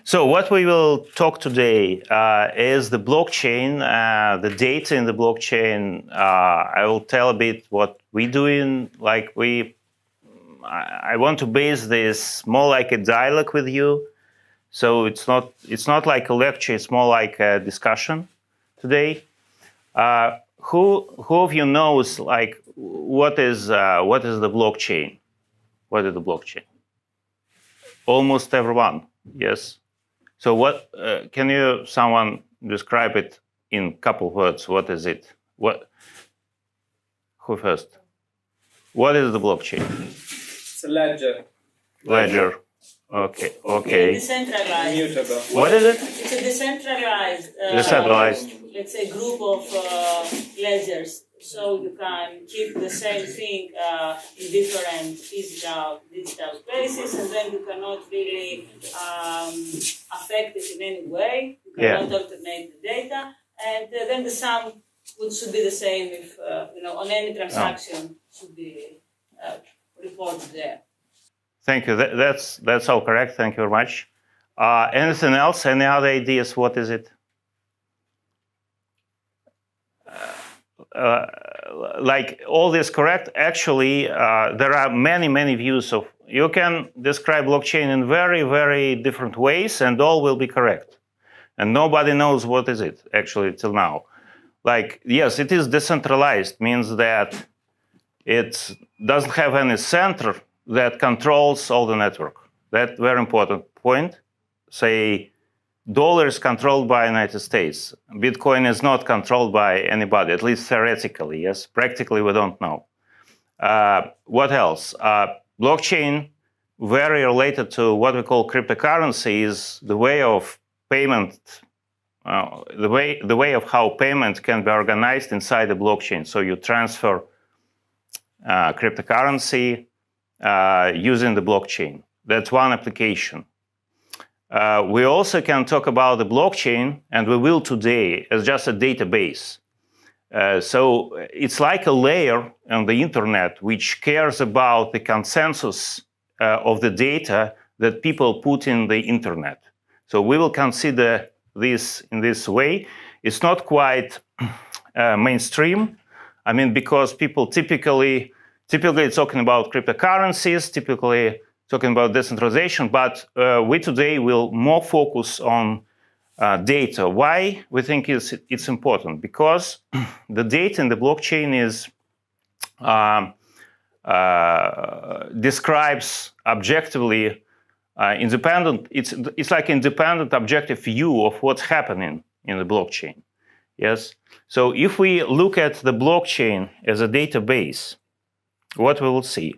So what we will talk today is the blockchain, the data in the blockchain. I will tell a bit what we're doing. I want to base this more like a dialogue with you. So it's not like a lecture. It's more like a discussion today. Who of you knows what is the blockchain? What is the blockchain? Almost everyone. Yes. So what can someone describe it in a couple of words? What is it? Who first? What is the blockchain? It's a ledger. Ledger. Okay. Decentralized. Immutable. What is it? It's a decentralized. Let's say group of ledgers. So you can keep the same thing in different physical, digital spaces, and then you cannot really affect it in any way. You cannot alternate the data, and then the sum should be the same if on any transaction should be reported there. Thank you. That's all correct. Thank you very much. Anything else? Any other ideas? What is it? Like all this correct? Actually, there are many views of. You can describe blockchain in very different ways, and all will be correct. And nobody knows what is it actually till now. Like yes, it is decentralized. Means that it doesn't have any center that controls all the network. That's very important point. Say, dollar is controlled by United States. Bitcoin is not controlled by anybody, at least theoretically, yes. Practically, we don't know. What else? Blockchain, very related to what we call cryptocurrency, is the way of payment, the way of how payment can be organized inside the blockchain. So you transfer cryptocurrency using the blockchain. That's one application. We also can talk about the blockchain, and we will today, as just a database. So it's like a layer on the internet which cares about the consensus of the data that people put in the internet. So we will consider this in this way. It's not quite mainstream. I mean, because people typically talking about cryptocurrencies, typically talking about decentralization, but we today will more focus on data. Why we think it's important? Because the data in the blockchain is describes objectively independent. It's like independent objective view of what's happening in the blockchain. Yes. So if we look at the blockchain as a database, what we will see.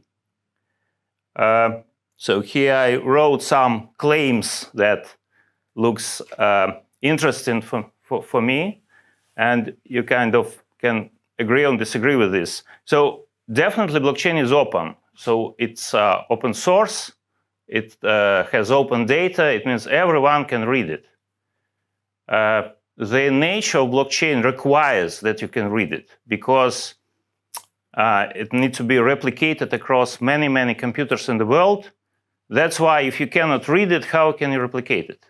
So here I wrote some claims that looks interesting for me, and you kind of can agree or disagree with this. So definitely blockchain is open. So it's open source. It has open data. It means everyone can read it. The nature of blockchain requires that you can read it because it needs to be replicated across many computers in the world. That's why if you cannot read it, how can you replicate it?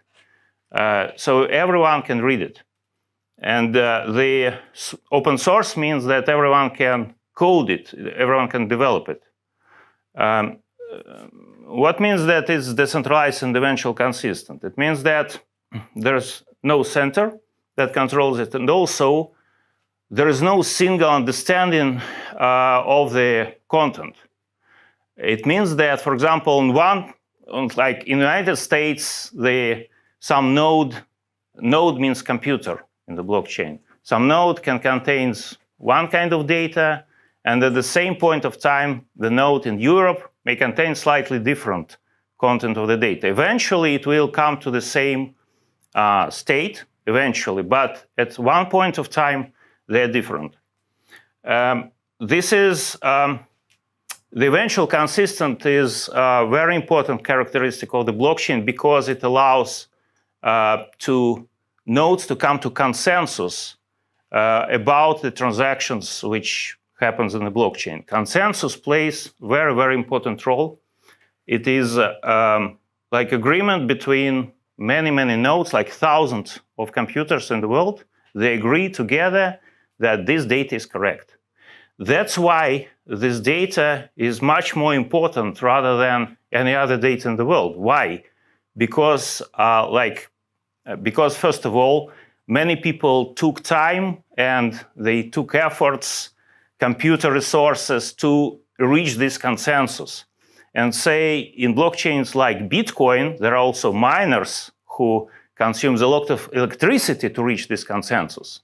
So everyone can read it. And the open source means that everyone can code it, everyone can develop it. What means that it's decentralized and eventually consistent? It means that there's no center that controls it, and also there is no single understanding of the content. It means that, for example, like in the United States, some node means computer in the blockchain. Some node can contain one kind of data, and at the same point of time, the node in Europe may contain slightly different content of the data. Eventually, it will come to the same state, eventually, but at one point of time, they're different. This is the eventual consistent is a very important characteristic of the blockchain because it allows nodes to come to consensus about the transactions which happens in the blockchain. Consensus plays very important role. It is like agreement between many, many nodes, like thousands of computers in the world, they agree together that this data is correct. That's why this data is much more important rather than any other data in the world. Why? Because, because first of all, many people took time and they took efforts, computer resources to reach this consensus. And say in blockchains like Bitcoin, there are also miners who consume a lot of electricity to reach this consensus.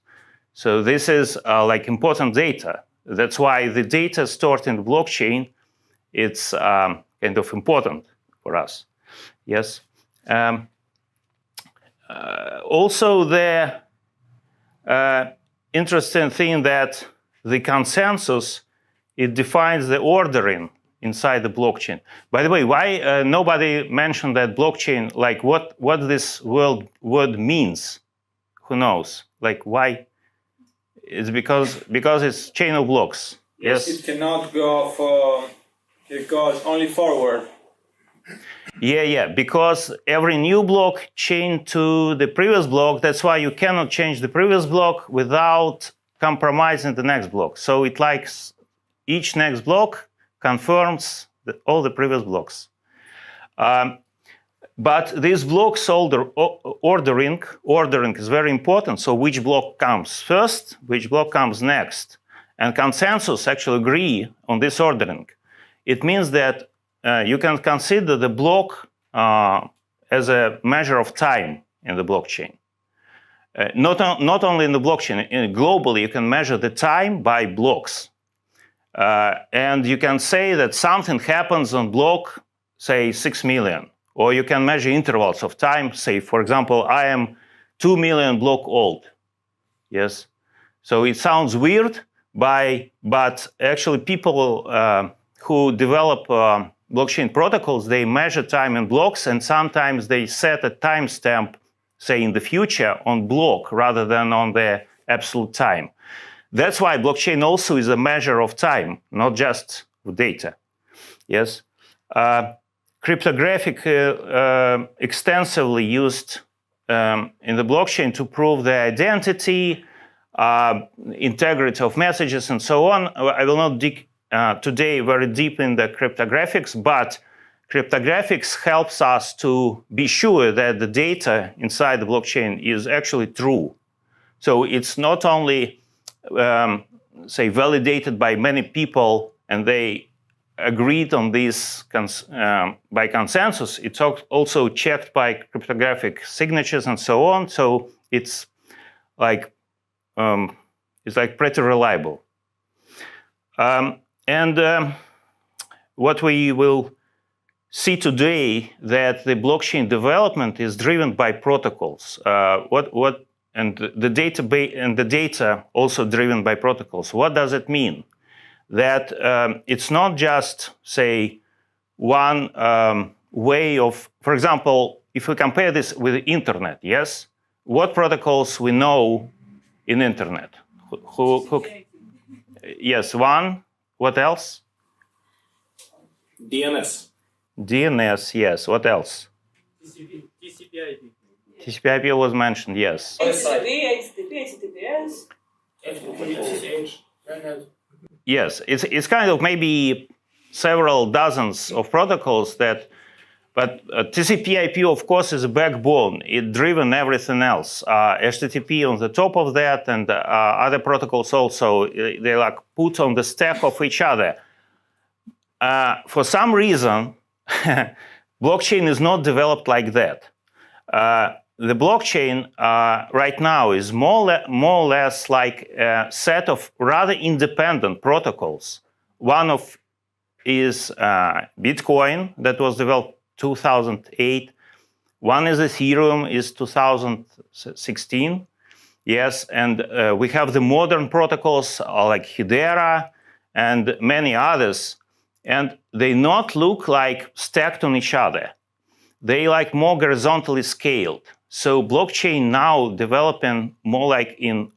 So this is like important data. That's why the data stored in the blockchain, it's kind of important for us. Yes. Also, the interesting thing that the consensus, it defines the ordering inside the blockchain. By the way, why nobody mentioned that blockchain, like what this word means? Who knows? Like why? It's because it's chain of blocks. Yes. It cannot go it goes only forward. Yeah, because every new block chained to the previous block, that's why you cannot change the previous block without compromising the next block. So it likes each next block confirms all the previous blocks. But these blocks ordering is very important. So which block comes first, which block comes next. And consensus actually agree on this ordering. It means that you can consider the block as a measure of time in the blockchain. Not only in the blockchain, globally you can measure the time by blocks. And you can say that something happens on block, say 6 million. Or you can measure intervals of time. Say, for example, I am 2 million block old. Yes. So it sounds weird, but actually people who develop blockchain protocols, they measure time in blocks, and sometimes they set a timestamp, say in the future, on block rather than on the absolute time. That's why blockchain also is a measure of time, not just data. Yes. Cryptographic extensively used in the blockchain to prove the identity, integrity of messages, and so on. I will not dig today very deep in the cryptographics, but cryptographics helps us to be sure that the data inside the blockchain is actually true. So it's not only, say, validated by many people and they agreed on this by consensus, it's also checked by cryptographic signatures and so on. So it's like pretty reliable. What we will see today that the blockchain development is driven by protocols. And the database and the data also driven by protocols. What does it mean? That it's not just, say, one way of, for example, if we compare this with the internet, yes? What protocols we know in internet? Yes, one. What else? DNS. DNS, yes. What else? TCP/IP. TCP/IP was mentioned, yes. HTTPS. Yes, it's kind of maybe several dozens of protocols that, but TCP/IP, of course, is a backbone. It driven everything else. HTTP on the top of that, and other protocols also, they like put on the stack of each other. For some reason, blockchain is not developed like that. The blockchain right now is more or less like a set of rather independent protocols. One of is Bitcoin that was developed 2008. One is Ethereum, is 2016. Yes, and we have the modern protocols like Hedera and many others, and they not look like stacked on each other. They like more horizontally scaled. So blockchain now developing more like in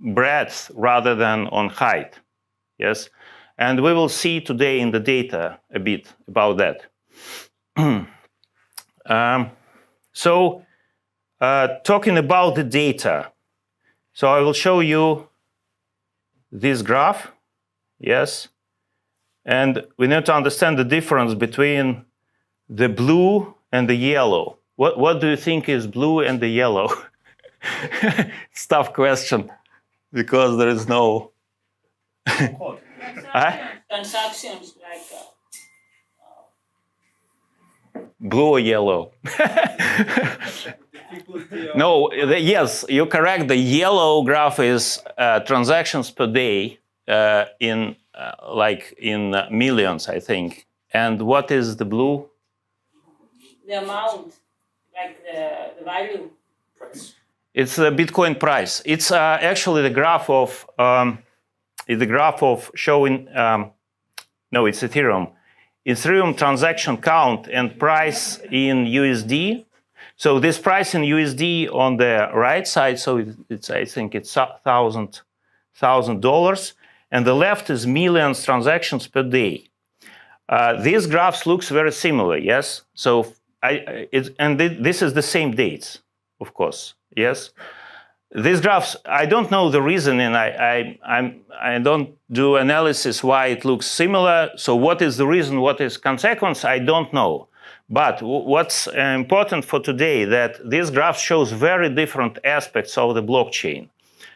breadth rather than on height. Yes, and we will see today in the data a bit about that. So talking about the data, so I will show you this graph, yes, and we need to understand the difference between the blue and the yellow. What do you think is blue and the yellow? It's a tough question because there is no transactions like blue or yellow. No, yes, you're correct. The yellow graph is transactions per day in millions, I think. And what is the blue? the amount, like the value. Price. It's the Bitcoin price. It's actually the graph of showing. No, it's Ethereum. Ethereum transaction count and price in USD. So this price in USD on the right side. So it's I think it's $1,000, and the left is millions transactions per day. These graphs looks very similar. Yes. So this is the same dates, of course. Yes. These graphs, I don't know the reason, and I don't do analysis why it looks similar. So what is the reason? What is consequence? I don't know. But what's important for today that this graph shows very different aspects of the blockchain.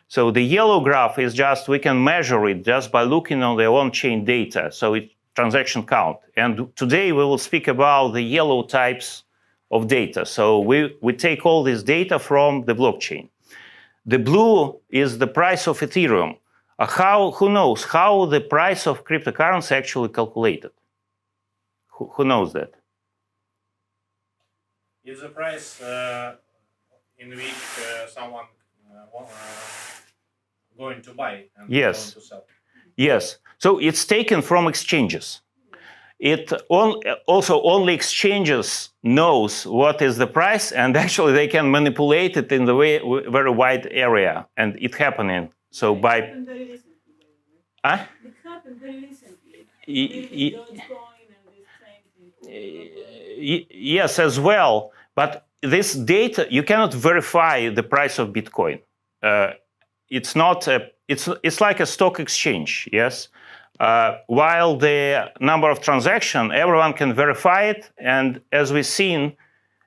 So the yellow graph is just we can measure it just by looking on the on-chain data. So it's transaction count. And today we will speak about the yellow types of data. So we take all this data from the blockchain. The blue is the price of Ethereum. Who knows how the price of cryptocurrency actually calculated? Who knows that? Is the price in which someone going to buy and yes. going to sell? Yes. So it's taken from exchanges. Also only exchanges knows what is the price, and actually they can manipulate it in the very wide area, and it happening. So by It happened very recently. It happened very recently. Dogecoin and this thing. Yes, as well. But this data you cannot verify the price of Bitcoin. It's not. It's like a stock exchange. Yes. While the number of transactions, everyone can verify it. And as we've seen,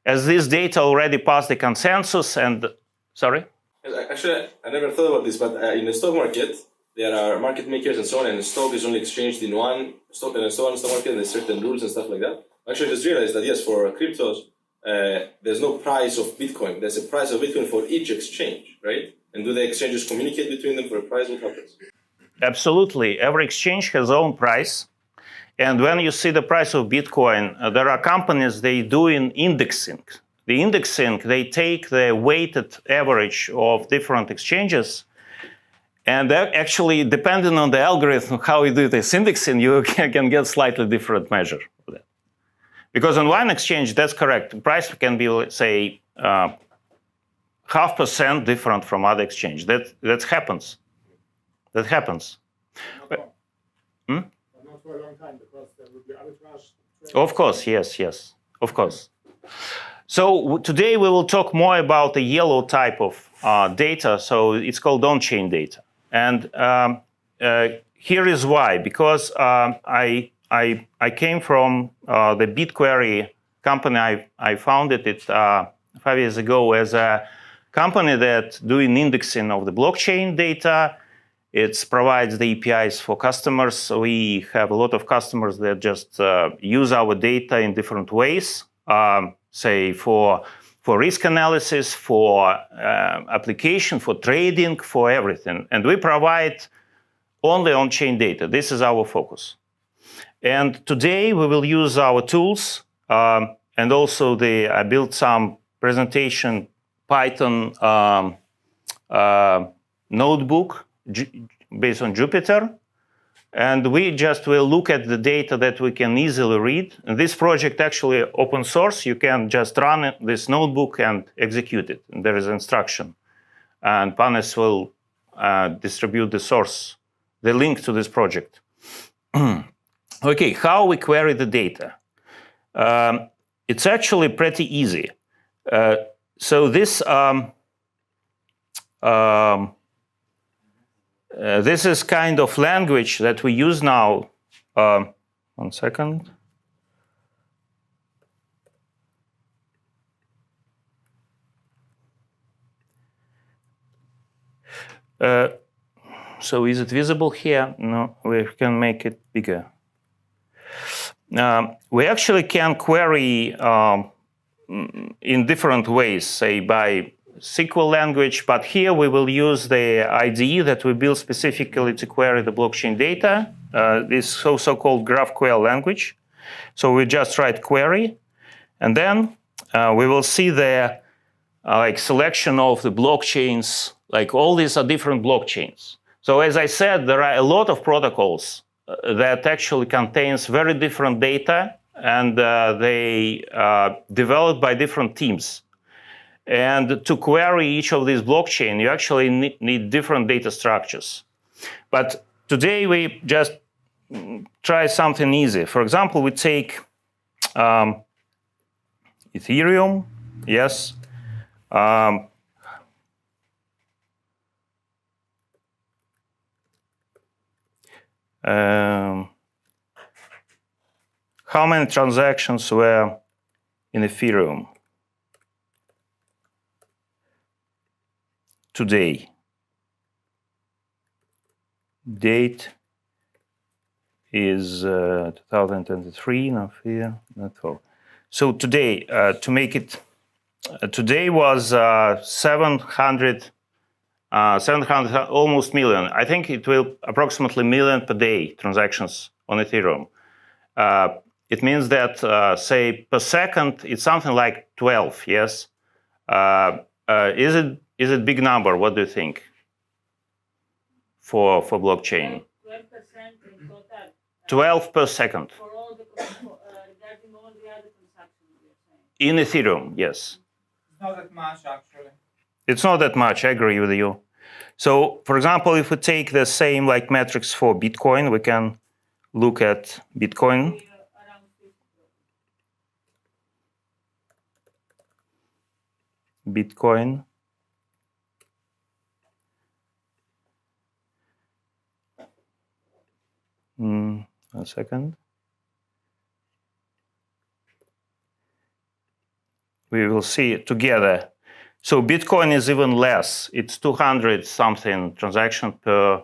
as this data already passed the consensus and, sorry? Actually, I never thought about this, but in the stock market, there are market makers and so on, and the stock is only exchanged in one stock market, and there's certain rules and stuff like that. Actually, I just realized that, yes, for cryptos, there's no price of Bitcoin. There's a price of Bitcoin for each exchange, right? And do the exchanges communicate between them for a price? What happens? Absolutely. Every exchange has their own price. And when you see the price of Bitcoin, there are companies, they do indexing. The indexing, they take the weighted average of different exchanges. And actually, depending on the algorithm, how you do this indexing, you can get slightly different measure of that. Because on one exchange, that's correct. The price can be, let's say, 0.5% different from other exchange. That happens. That happens. Not for a long time, because there will be arbitrage. Of course, yes, of course. So today we will talk more about the yellow type of data. So it's called on-chain data. And here is why. Because I came from the Bitquery company. I founded it 5 years ago as a company that doing indexing of the blockchain data. It provides the APIs for customers. We have a lot of customers that just use our data in different ways, say for risk analysis, for application, for trading, for everything. And we provide only on-chain data. This is our focus. And today we will use our tools and also I built some presentation Python notebook based on Jupyter, and we just will look at the data that we can easily read. And this project actually open source. You can just run this notebook and execute it. And there is instruction, and Panis will distribute the link to this project. Okay, how we query the data? It's actually pretty easy. So this this is kind of language that we use now. 1 second. So is it visible here? No, we can make it bigger. We actually can query in different ways, say by SQL language, but here we will use the IDE that we built specifically to query the blockchain data, this so-called GraphQL language. So we just write query, and then we will see the like selection of the blockchains, like all these are different blockchains. So as I said, there are a lot of protocols that actually contains very different data, and they developed by different teams. And to query each of these blockchain, you actually need different data structures. But today we just try something easy. For example, we take Ethereum, yes. How many transactions were in Ethereum today? Date is 2023, not here, not for. So today, to make it, today was 700, almost million. I think it will approximately million per day transactions on Ethereum. It means that, say, per second, it's something like 12, yes? Is it big number? What do you think for blockchain? 12% in total. 12 per second. For all the, regarding all the other transactions, you're saying? In Ethereum, yes. It's not that much, actually. It's not that much, I agree with you. So, for example, if we take the same like metrics for Bitcoin, we can look at Bitcoin. Bitcoin. One second. We will see it together. So Bitcoin is even less. It's 200 something transaction per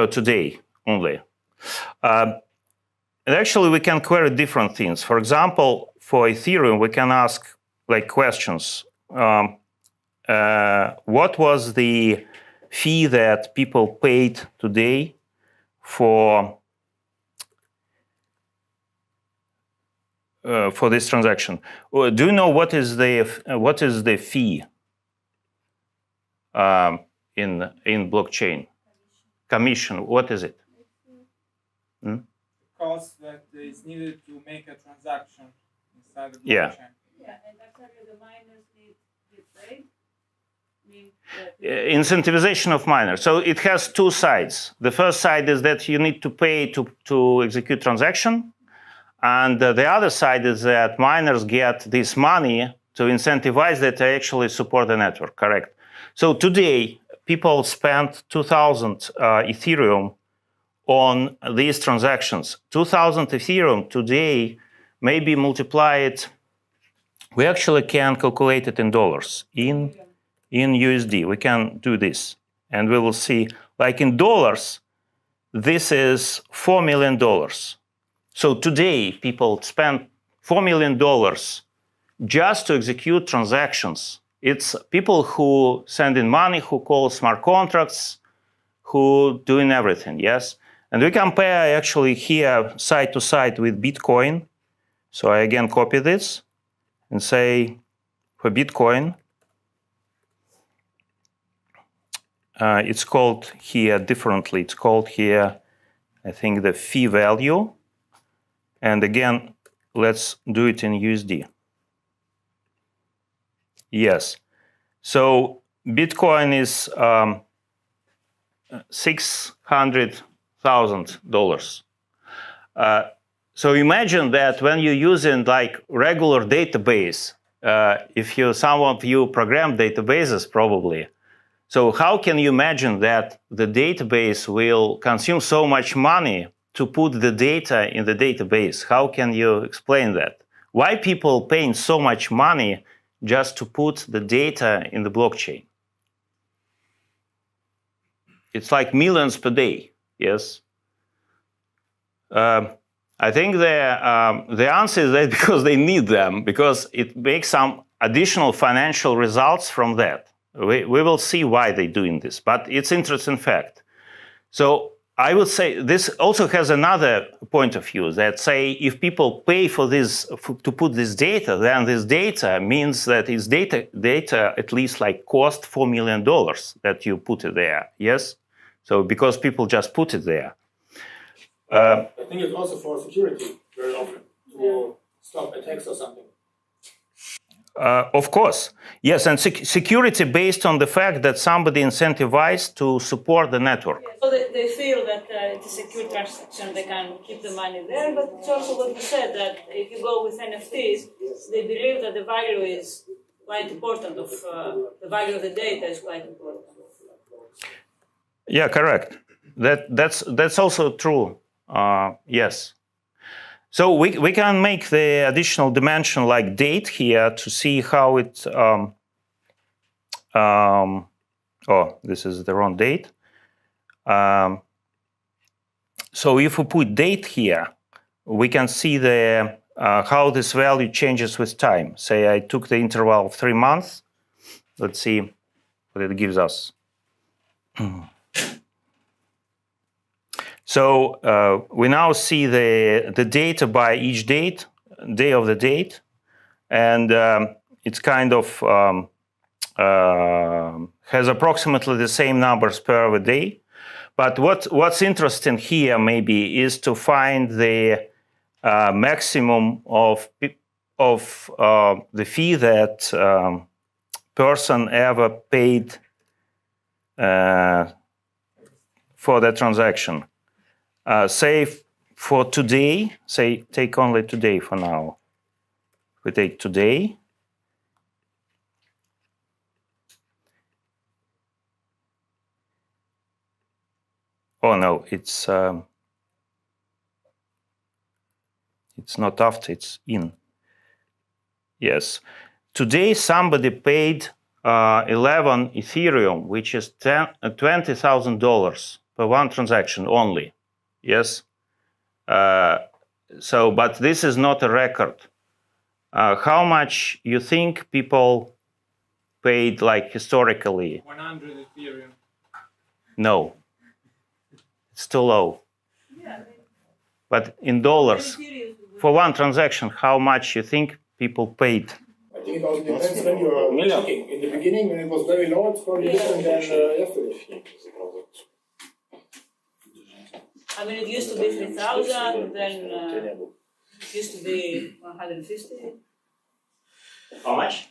today only. And actually, we can query different things. For example, for Ethereum, we can ask like questions. What was the fee that people paid today for this transaction? Do you know what is the fee in blockchain? Commission. What is it? Cost that is needed to make a transaction inside the blockchain. Yeah. Yeah, and actually the miners need to get paid. Incentivization of miners. So it has two sides. The first side is that you need to pay to execute transaction. And the other side is that miners get this money to incentivize that they actually support the network, correct? So today, people spent 2,000 Ethereum on these transactions. 2,000 Ethereum today, maybe multiply it. We actually can calculate it in dollars, in USD. We can do this. And we will see, like in dollars, this is $4 million. So today, people spend $4 million just to execute transactions. It's people who send in money, who call smart contracts, who doing everything, yes? And we compare actually here side to side with Bitcoin. So I again copy this and say for Bitcoin, it's called here differently. It's called here, I think, the fee value. And again, let's do it in USD. Yes. So Bitcoin is $600,000. So imagine that when you're using like regular database, some of you program databases probably. So how can you imagine that the database will consume so much money to put the data in the database? How can you explain that? Why people paying so much money just to put the data in the blockchain? It's like millions per day, yes? I think the answer is that because they need them, because it makes some additional financial results from that. We will see why they're doing this, but it's interesting fact. So I would say this also has another point of view that say if people pay for this to put this data, then this data means that it's data at least like cost $4 million that you put it there. Yes, so because people just put it there. I think it's also for security very often to stop attacks or something. Of course, yes, and security based on the fact that somebody incentivized to support the network. So they feel that it's a secure transaction, they can keep the money there, but it's also what you said, that if you go with NFTs, they believe that the value is quite important, the value of the data is quite important. Yeah, correct. That's also true, yes. So we can make the additional dimension like date here to see how it, oh, this is the wrong date. So if we put date here, we can see the how this value changes with time. Say I took the interval of 3 months. Let's see what it gives us. So we now see the data by each day of the date, and it's kind of has approximately the same numbers per day. But what's interesting here maybe is to find the maximum of the fee that person ever paid for the transaction. Say for today, say take only today for now. We take today. Oh no, it's not after, it's in. Yes, today somebody paid 11 Ethereum, which is $20,000 per one transaction only. Yes. So, but this is not a record. How much you think people paid, like historically? 100 Ethereum. No, it's too low. Yeah. But in dollars, for one transaction, how much you think people paid? I think it also depends when you're checking. In the beginning, when it was very low, it's probably different than yesterday. I mean, it used to be 3,000, then it used to be 150. How much?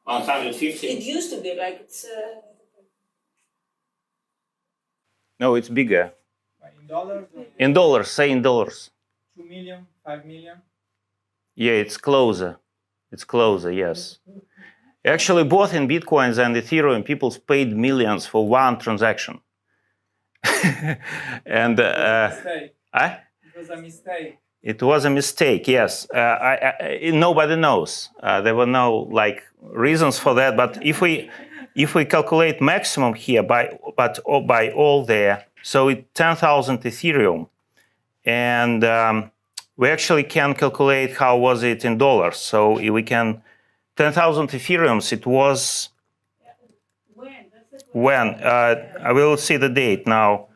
150? It used to be like it's. No, it's bigger. In dollars? In dollars, say in dollars. 2 million, 5 million? Yeah, it's closer. It's closer, yes. Actually, both in Bitcoins and Ethereum, people paid millions for one transaction. And Mistake. It was a mistake. It was a mistake, yes. Nobody knows. There were no like reasons for that. But if we calculate maximum here by all there, so it's 10,000 Ethereum, and we actually can calculate how was it in dollars. So we can 10,000 Ethereums. It was. When? I will see the date now.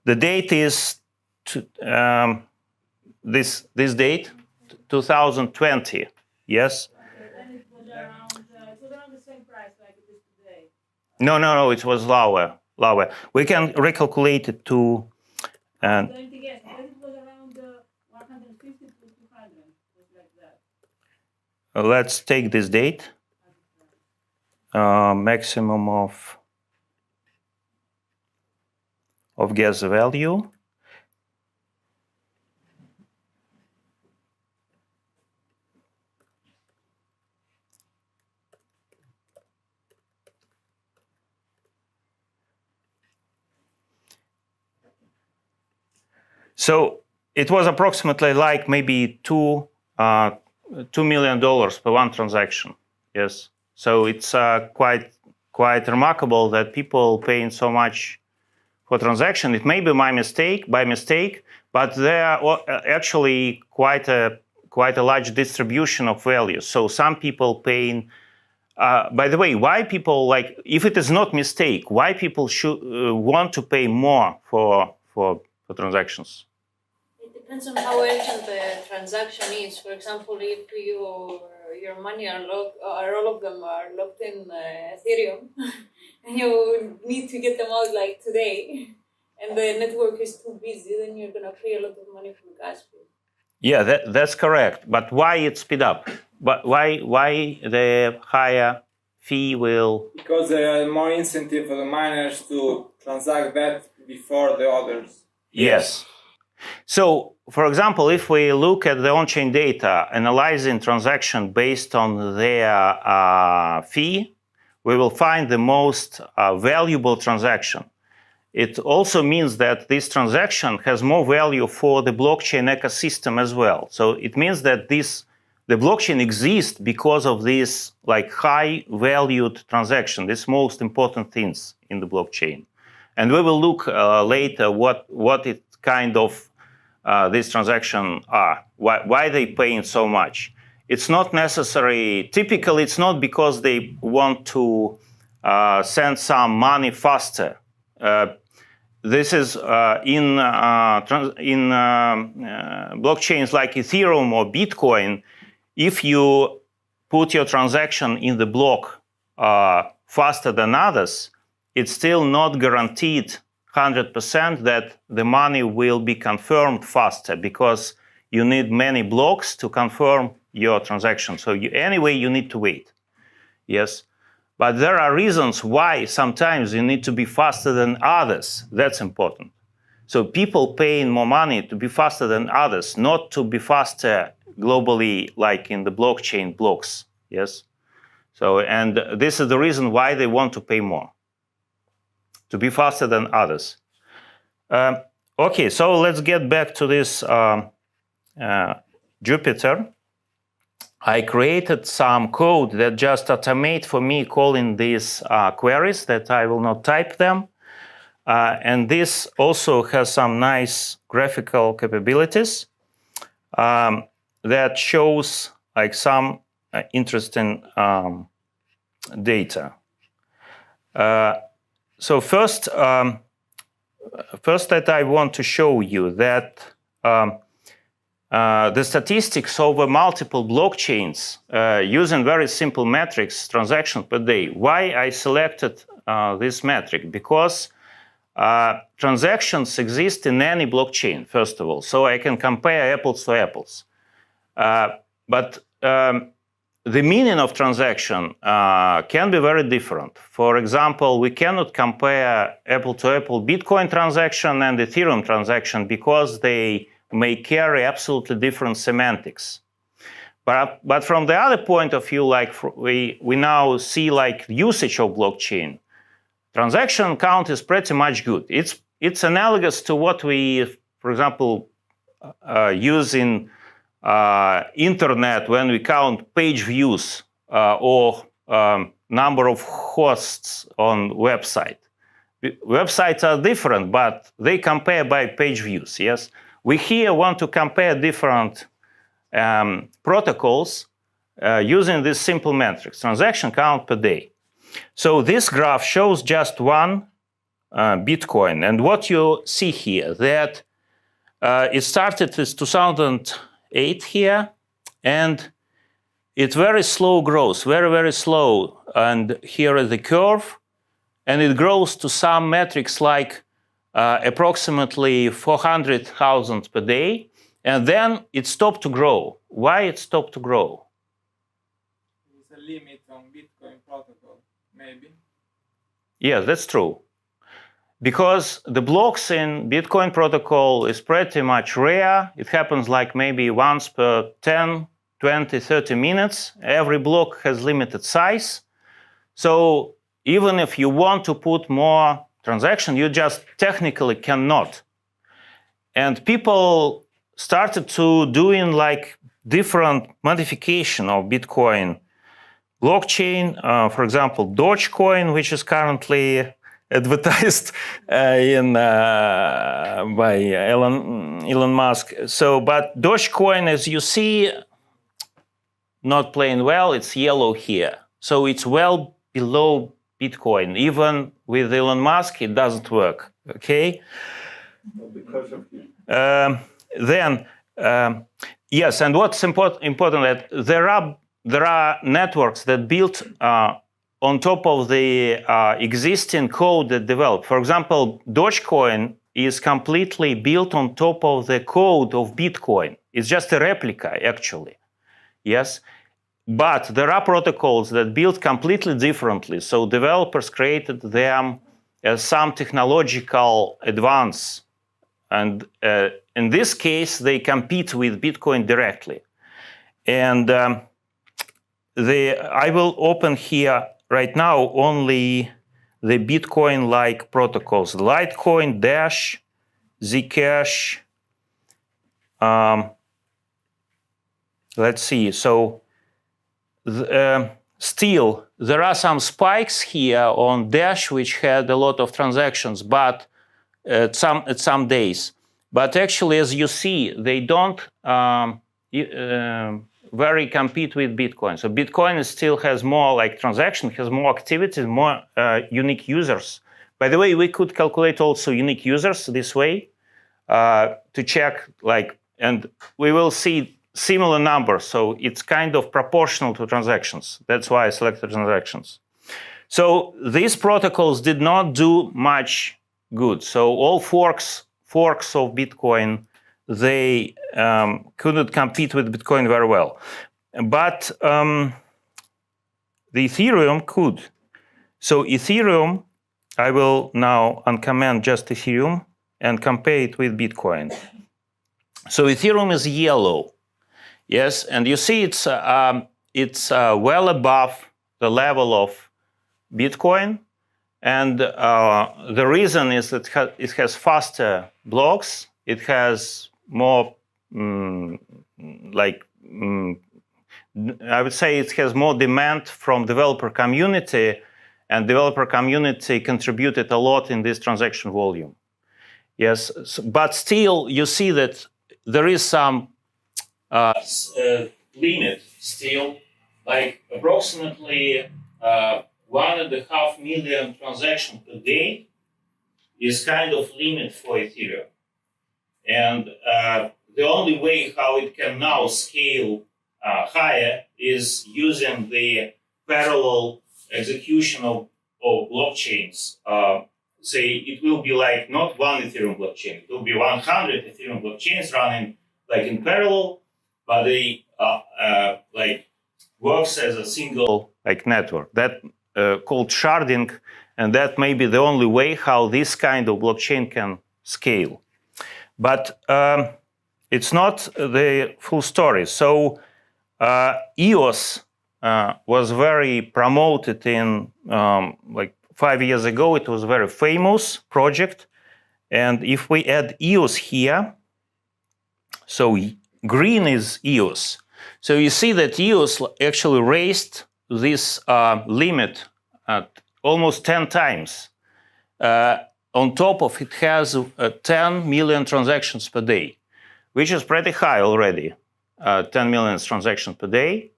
The date is this date, 2020. Yes. Then it was around the same price like it is today. No. It was lower. We can recalculate it to. I'm going to guess because it was around 150 to 200, just like that. Let's take this date. Maximum of gas value. So it was approximately like maybe $2 million per one transaction. Yes. So it's quite remarkable that people paying so much for transaction. It may be by mistake, but there are actually quite a large distribution of values. So some people paying. By the way, why people if it is not mistake, why people should want to pay more for transactions? It depends on how urgent the transaction is. For example, if your money all of them are locked in Ethereum, and you need to get them out like today, and the network is too busy, then you're gonna pay a lot of money for gas fee. Yeah, that's correct. But why it speed up? But why the higher fee will? Because there are more incentive for the miners to transact that before the others. Yes. So, for example, if we look at the on-chain data, analyzing transaction based on their fee, we will find the most valuable transaction. It also means that this transaction has more value for the blockchain ecosystem as well. So it means that the blockchain exists because of this high valued transaction, these most important things in the blockchain. And we will look later what it kind of these transactions are, why they paying so much. It's not necessary, typically it's not because they want to send some money faster. This is in blockchains like Ethereum or Bitcoin. If you put your transaction in the block faster than others, it's still not guaranteed 100% that the money will be confirmed faster, because you need many blocks to confirm your transaction. So anyway, you need to wait. Yes. But there are reasons why sometimes you need to be faster than others. That's important. So people paying more money to be faster than others, not to be faster globally like in the blockchain blocks. Yes. So, and this is the reason why they want to pay more, to be faster than others. Okay, so let's get back to this Jupyter. I created some code that just automate for me calling these queries that I will not type them. And this also has some nice graphical capabilities that shows some interesting data. So first that I want to show you that the statistics over multiple blockchains using very simple metrics, transactions per day. Why I selected this metric? Because transactions exist in any blockchain, first of all, so I can compare apples to apples. But the meaning of transaction can be very different. For example, we cannot compare apple-to-apple Bitcoin transaction and Ethereum transaction because they may carry absolutely different semantics. But from the other point of view, we now see usage of blockchain, transaction count is pretty much good. It's analogous to what we, for example, use in internet when we count page views or number of hosts on website. Websites are different, but they compare by page views, yes? We here want to compare different protocols using this simple metrics, transaction count per day. So this graph shows just one Bitcoin. And what you see here, that it started with 2008 here, and it very slow grows, very, very slow. And here is the curve, and it grows to some metrics like approximately 400,000 per day, and then it stopped to grow. Why it stopped to grow? There's a limit on Bitcoin protocol, maybe. Yeah, that's true. Because the blocks in Bitcoin protocol is pretty much rare. It happens maybe once per 10, 20, 30 minutes. Every block has limited size. So even if you want to put more transaction, you just technically cannot. And people started to doing like different modification of Bitcoin blockchain. For example, Dogecoin, which is currently advertised by Elon Musk. So, but Dogecoin, as you see, not playing well. It's yellow here. So it's well below Bitcoin. Even with Elon Musk, it doesn't work. Okay. Because of you. Yes, and what's important that there are networks that built on top of the existing code that developed. For example, Dogecoin is completely built on top of the code of Bitcoin. It's just a replica, actually. Yes, but there are protocols that built completely differently. So developers created them as some technological advance. And in this case, they compete with Bitcoin directly. And I will open here right now only the Bitcoin-like protocols: Litecoin, Dash, Zcash. Let's see. So still, there are some spikes here on Dash, which had a lot of transactions, but at some days. But actually, as you see, they don't very compete with Bitcoin. So Bitcoin still has more like transaction, has more activity, more unique users. By the way, we could calculate also unique users this way to check like, and we will see similar numbers. So it's kind of proportional to transactions. That's why I selected transactions. So these protocols did not do much good. So all forks of Bitcoin, they couldn't compete with Bitcoin very well. But the Ethereum could. So Ethereum, I will now uncomment just Ethereum and compare it with Bitcoin. So Ethereum is yellow. Yes, and you see it's well above the level of Bitcoin. And the reason is that it has faster blocks. It has more, I would say it has more demand from developer community, and developer community contributed a lot in this transaction volume. Yes, but still you see that there is some limit still, like approximately 1.5 million transactions per day is kind of limit for Ethereum. And the only way how it can now scale higher is using the parallel execution of blockchains. Say it will be like not one Ethereum blockchain, it will be 100 Ethereum blockchains running like in parallel, but they like works as a single like network. That called sharding, and that may be the only way how this kind of blockchain can scale. But it's not the full story. So EOS was very promoted in like 5 years ago. It was a very famous project. And if we add EOS here, so green is EOS. So you see that EOS actually raised this limit at almost 10 times. On top of it has 10 million transactions per day, which is pretty high already. 10 million transactions per day.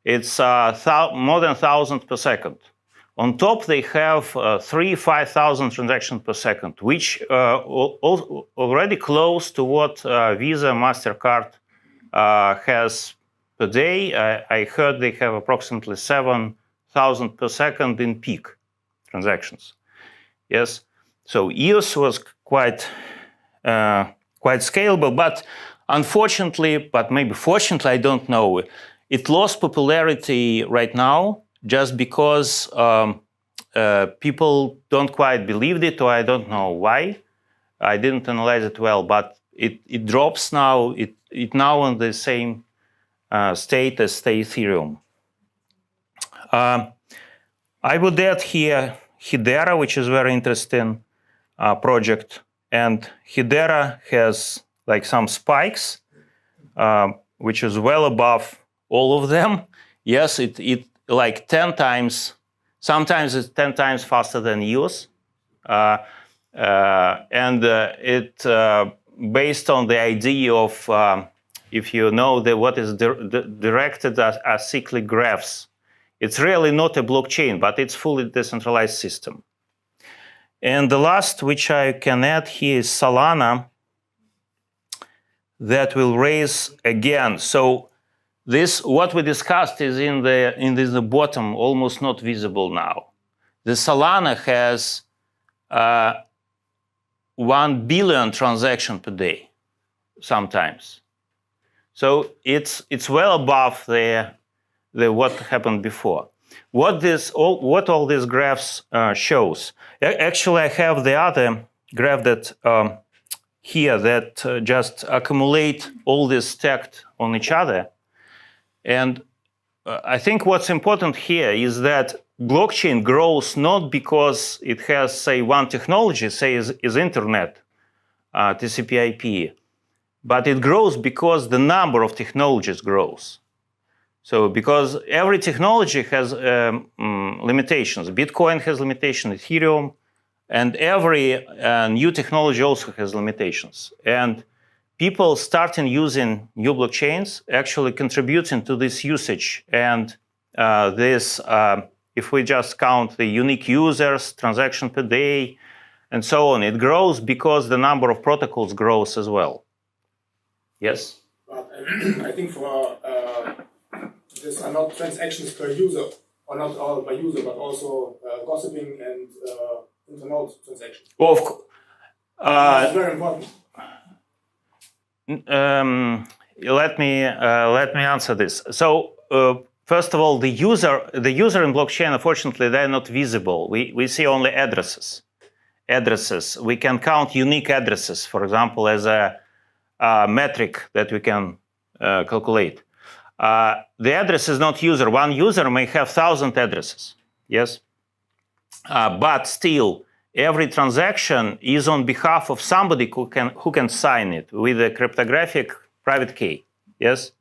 It's more than 1,000 per second. On top, they have 5,000 transactions per second, which already close to what Visa, MasterCard has per day. I heard they have approximately 7,000 per second in peak transactions. Yes, so EOS was quite scalable, but unfortunately, but maybe fortunately, I don't know, it lost popularity right now just because people don't quite believe it, or I don't know why. I didn't analyze it well, but it drops now. It now on the same state as the Ethereum. I would add here Hedera, which is very interesting project. and Hedera has like some spikes, which is well above all of them. Yes, it like 10 times, sometimes it's 10 times faster than EOS. And it based on the idea of, if you know what is directed as acyclic graphs, it's really not a blockchain, but it's fully decentralized system. And the last, which I can add here, is Solana, that will raise again. So this, what we discussed, is in the bottom, almost not visible now. The Solana has 1 billion transactions per day, sometimes. So it's well above the what happened before. What all these graphs shows. Actually, I have the other graph that here that just accumulate all this stacked on each other. And I think what's important here is that blockchain grows not because it has, say, one technology, say, is internet, TCP/IP, but it grows because the number of technologies grows. So because every technology has limitations. Bitcoin has limitations, Ethereum, and every new technology also has limitations. And people starting using new blockchains actually contributing to this usage. And this, if we just count the unique users, transaction per day, and so on, it grows because the number of protocols grows as well. Yes? I think for these are not transactions per user, or not all by user, but also gossiping and internal transactions. Well, that's very important. Let me answer this. So first of all, the user in blockchain, unfortunately, they're not visible. We see only addresses. We can count unique addresses, for example, as a metric that we can calculate. The address is not user. One user may have 1,000 addresses. Yes, but still, every transaction is on behalf of somebody who can sign it with a cryptographic private key. Yes,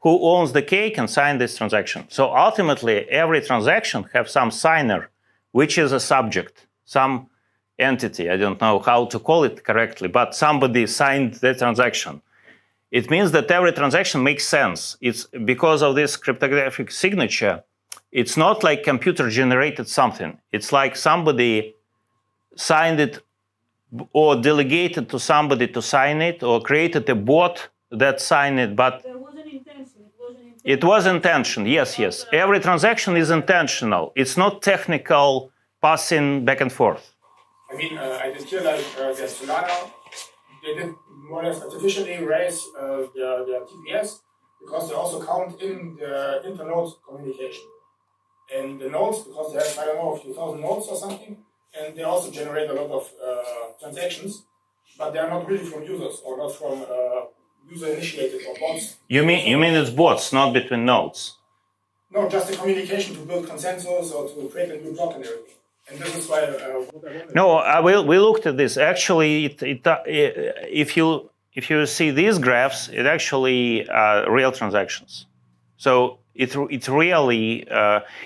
who owns the key can sign this transaction. So ultimately, every transaction has some signer, which is a subject, some entity. I don't know how to call it correctly, but somebody signed the transaction. It means that every transaction makes sense. It's because of this cryptographic signature. It's not like computer generated something. It's like somebody signed it or delegated to somebody to sign it or created a bot that signed it, but There was an intention. it was intention. Yes. Every transaction is intentional. It's not technical passing back and forth. I mean, I did hear that the Solana, they did more or less artificially raise the TPS because they also count in the internode communication. And the nodes, because they have, I don't know, a few thousand nodes or something, and they also generate a lot of transactions, but they are not really from users or not from user-initiated or bots. You mean it's bots, not between nodes? No, just the communication to build consensus or to create a new block and everything. And this is why. No, we looked at this. Actually, if you see these graphs, it actually real transactions. So it really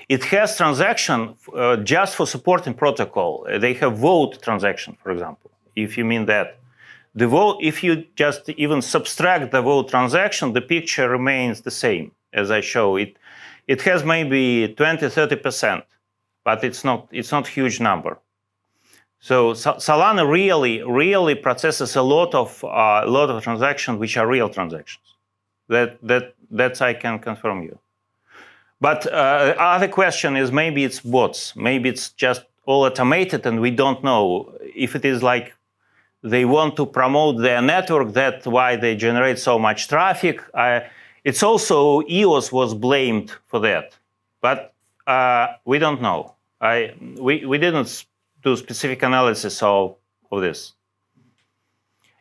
it has transaction just for supporting protocol. They have vote transaction, for example. If you mean that, the vote, if you just even subtract the vote transaction, the picture remains the same as I show it. It has maybe 20-30%. But it's not huge number. So Solana really processes a lot of transactions which are real transactions. That I can confirm you. But other question is maybe it's bots. Maybe it's just all automated and we don't know if it is like they want to promote their network. That's why they generate so much traffic. It's also EOS was blamed for that, but we don't know. We didn't do specific analysis of this.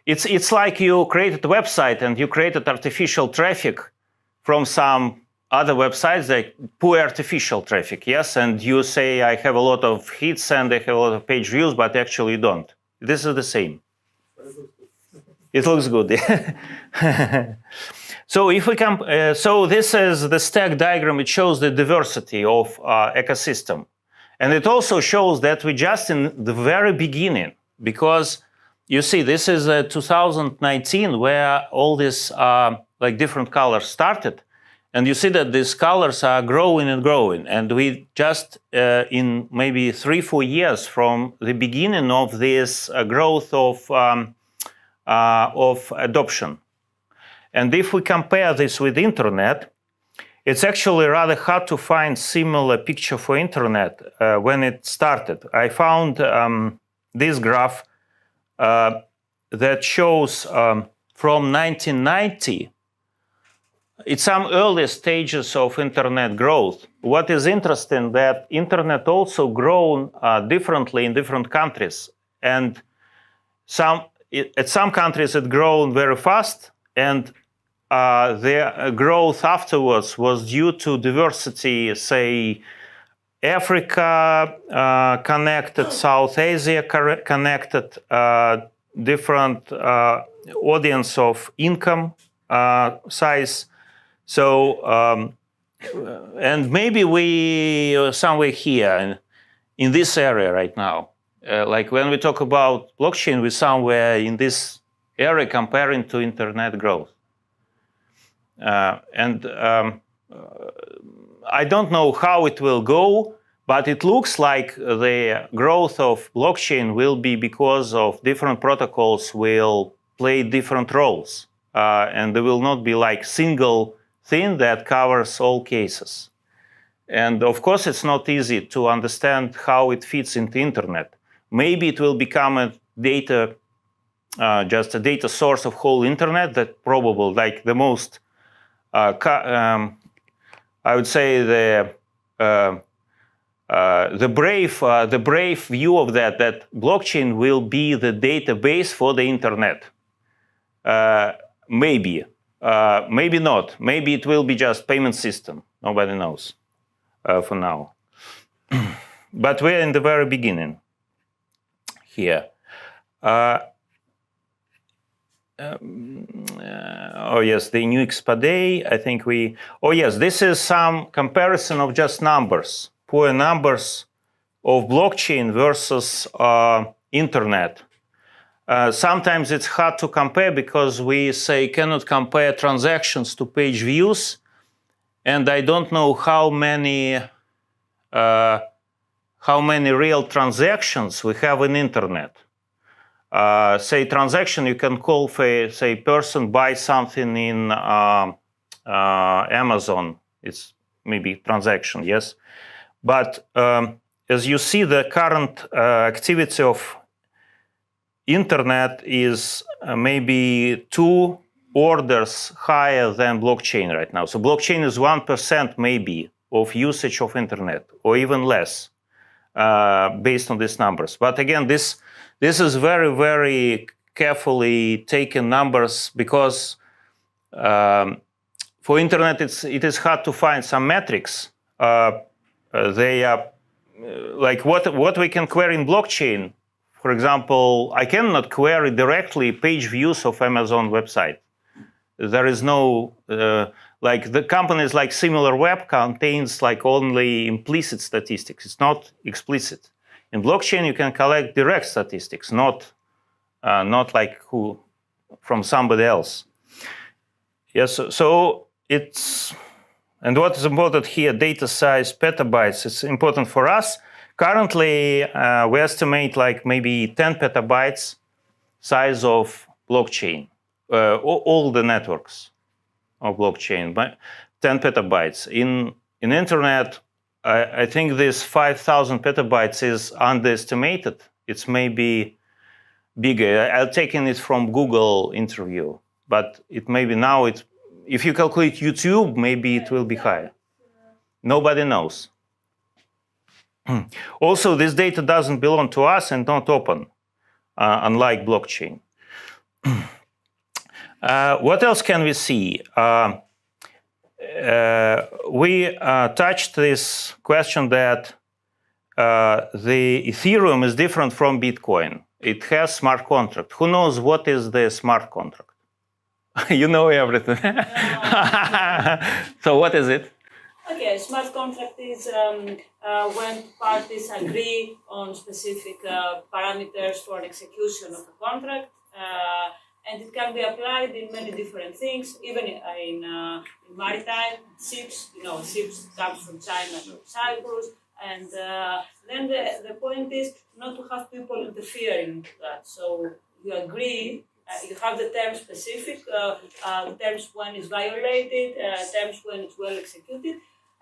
It's like you created a website and you created artificial traffic from some other websites, like poor artificial traffic, yes? And you say, I have a lot of hits and I have a lot of page views, but actually you don't. This is the same. It looks good. So if we so this is the stack diagram. It shows the diversity of ecosystem, and it also shows that we just in the very beginning, because you see this is 2019 where all this like different colors started, and you see that these colors are growing and growing, and we just in maybe 3-4 years from the beginning of this growth of adoption. And if we compare this with internet, it's actually rather hard to find similar picture for internet when it started. I found this graph that shows from 1990, it's some early stages of internet growth. What is interesting that internet also grown differently in different countries, and at some countries it grown very fast, and their growth afterwards was due to diversity, say Africa connected, South Asia connected, different audience of income size. So, and maybe we are somewhere here in this area right now. Like when we talk about blockchain, we're somewhere in this area comparing to internet growth. And I don't know how it will go, but it looks like the growth of blockchain will be because of different protocols will play different roles. And there will not be like single thing that covers all cases. And of course, it's not easy to understand how it fits into internet. Maybe it will become a data, just a data source of whole internet. That probably like the most, I would say the brave view of that blockchain will be the database for the internet. Maybe not. Maybe it will be just payment system. Nobody knows for now. But we're in the very beginning here. Oh yes, the new expadé. I think we. Oh yes, this is some comparison of just numbers, pure numbers of blockchain versus internet. Sometimes it's hard to compare because we say cannot compare transactions to page views, and I don't know how many real transactions we have in internet. Say transaction, you can call for, say, person buys something in Amazon. It's maybe transaction, yes. But as you see, the current activity of internet is maybe 2 orders higher than blockchain right now. So blockchain is 1% maybe of usage of internet, or even less, based on these numbers. But again, this is very, very carefully taken numbers, because for internet it is hard to find some metrics. They are like what we can query in blockchain. For example, I cannot query directly page views of Amazon website. There is no like the companies like SimilarWeb contains like only implicit statistics. It's not explicit. In blockchain, you can collect direct statistics, not like from somebody else. Yes, so it's, and what is important here, data size, petabytes, it's important for us. Currently, we estimate like maybe 10 petabytes size of blockchain, all the networks of blockchain, but 10 petabytes. In internet, I think this 5,000 petabytes is underestimated. It's maybe bigger. I've taken it from Google interview, but it maybe now it's, if you calculate YouTube, maybe it will be higher. Nobody knows. Also, this data doesn't belong to us and not open, unlike blockchain. What else can we see? We touched this question that the Ethereum is different from Bitcoin. It has smart contract. Who knows what is the smart contract? You know everything. So what is it? Okay, smart contract is when parties agree on specific parameters for execution of a contract, and it can be applied in many different things, even in maritime ships. You know, ships come from China to Cyprus, and then the point is not to have people interfering in that. So you agree. You have the term specific, terms when it's violated, terms when it's well executed,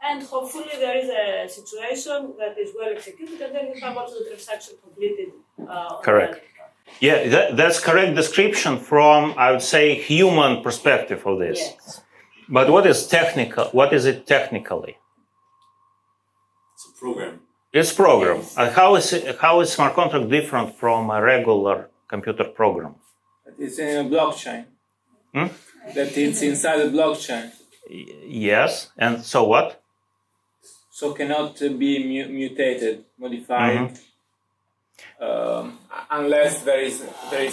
and hopefully there is a situation that is well executed, and then you have also the transaction completed. Correct. Yeah, that's correct description from, I would say, human perspective of this. Yes. But what is technical? What is it technically? It's a program. It's program. Yes. How is smart contract different from a regular computer program? It's in a blockchain. Hmm? That it's inside a blockchain. Yes. And so what? So cannot be mutated, modified, unless there is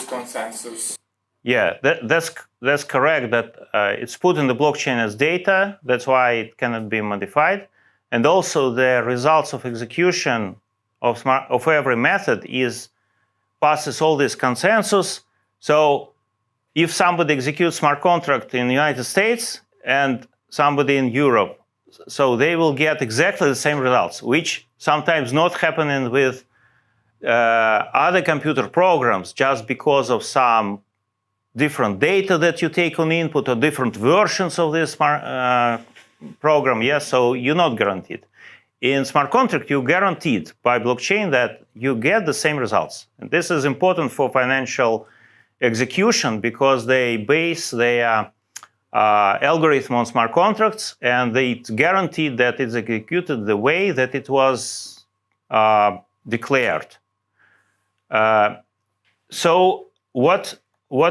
consensus. Yeah, that's correct. That it's put in the blockchain as data. That's why it cannot be modified. And also the results of execution of every method passes all this consensus. So if somebody executes smart contract in the United States and somebody in Europe, so they will get exactly the same results, which sometimes not happening with other computer programs just because of some different data that you take on input or different versions of this program. Yes, so you're not guaranteed. In smart contract, you're guaranteed by blockchain that you get the same results. And this is important for financial execution because they base their algorithm on smart contracts, and it's guaranteed that it's executed the way that it was declared. So what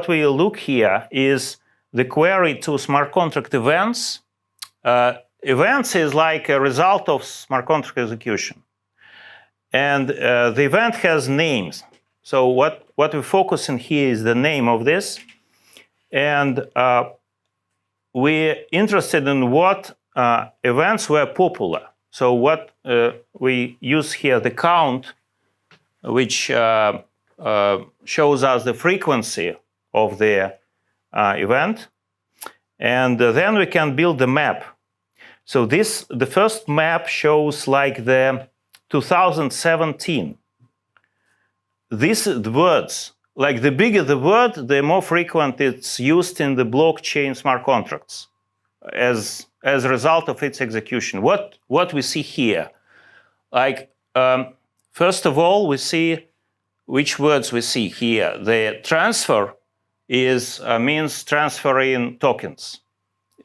we look here is the query to smart contract events. Events is like a result of smart contract execution. And the event has names. So what we focus on here is the name of this. And we're interested in what events were popular. So what we use here, the count, which shows us the frequency of the event. And then we can build the map. So the first map shows like the 2017. These words, like the bigger the word, the more frequent it's used in the blockchain smart contracts as a result of its execution. What we see here, like first of all, we see which words we see here. The transfer means transferring tokens,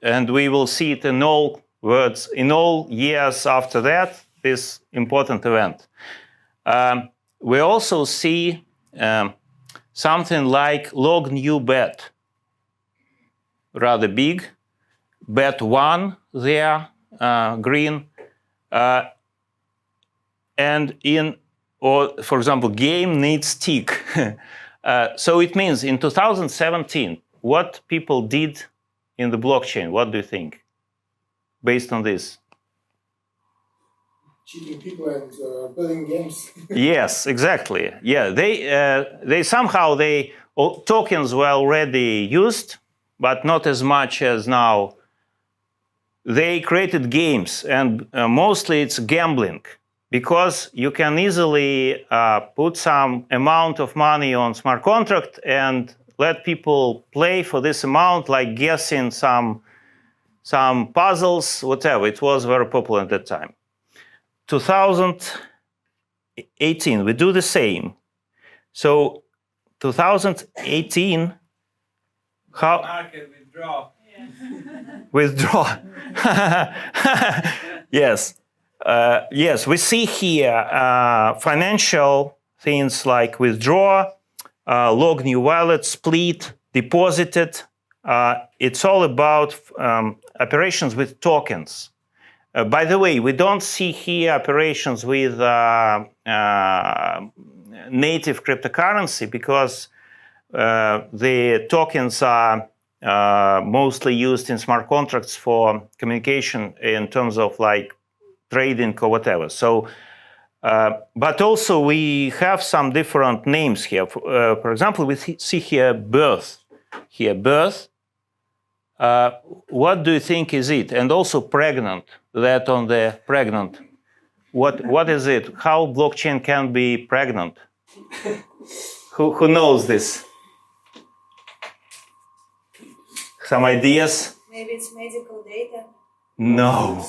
and we will see it in all words in all years after that. This important event. We also see something like log new bet, rather big. Bet 1 there, green. And for example, game needs tick. So it means in 2017, what people did in the blockchain, what do you think, based on this? Cheating people and building games. Yes, exactly. Yeah, they somehow tokens were already used, but not as much as now. They created games, and mostly it's gambling, because you can easily put some amount of money on smart contract and let people play for this amount, like guessing some puzzles, whatever. It was very popular at that time. 2018, we do the same. So 2018, how? Market withdraw. Withdraw. Yes. Yes, we see here financial things like withdraw, log new wallet, split, deposited. It's all about operations with tokens. By the way, we don't see here operations with native cryptocurrency because the tokens are mostly used in smart contracts for communication in terms of like trading or whatever. So, but also we have some different names here. For example, we see here birth. Here, birth. What do you think is it? And also pregnant. That on the pregnant. What is it? How blockchain can be pregnant? Who knows this? Some ideas? Maybe it's medical data. No.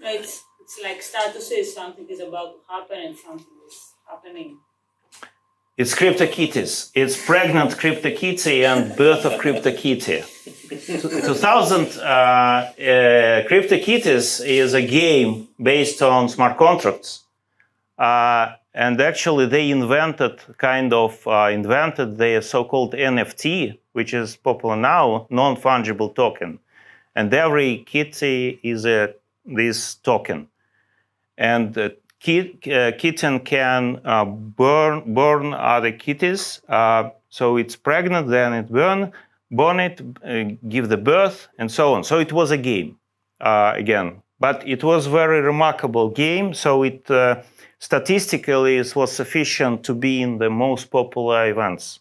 It's like statuses, something is about to happen and something is happening. It's CryptoKitties. It's pregnant CryptoKitty and birth of CryptoKitty. 2000 CryptoKitties is a game based on smart contracts. And actually they invented the so-called NFT, which is popular now, non-fungible token. And every kitty is this token. And kitten can burn other kitties. So it's pregnant, then it burn it, give the birth, and so on. So it was a game again. But it was very remarkable game. So it statistically it was sufficient to be in the most popular events.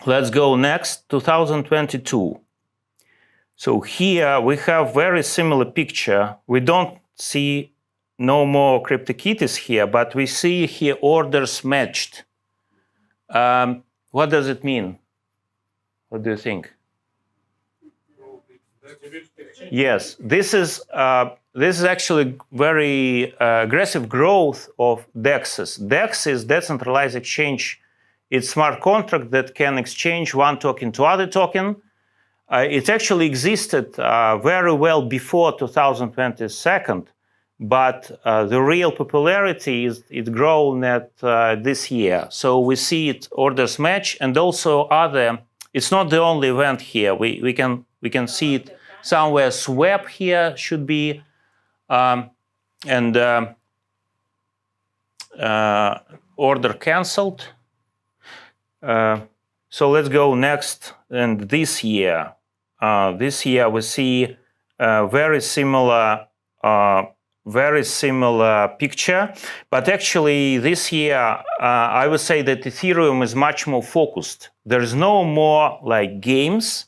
Let's go next, 2022. So here we have very similar picture. We don't see no more CryptoKitties here, but we see here orders matched. What does it mean? What do you think? Yes, this is actually very aggressive growth of DEXs. DEX is decentralized exchange. It's smart contract that can exchange one token to other token. It actually existed very well before 2022, but the real popularity is it grown at this year. So we see it orders match and also other. It's not the only event here. We can see it somewhere. Swap here should be and order cancelled. So let's go next. And this year we see very similar picture. But actually this year, I would say that Ethereum is much more focused. There's no more like games.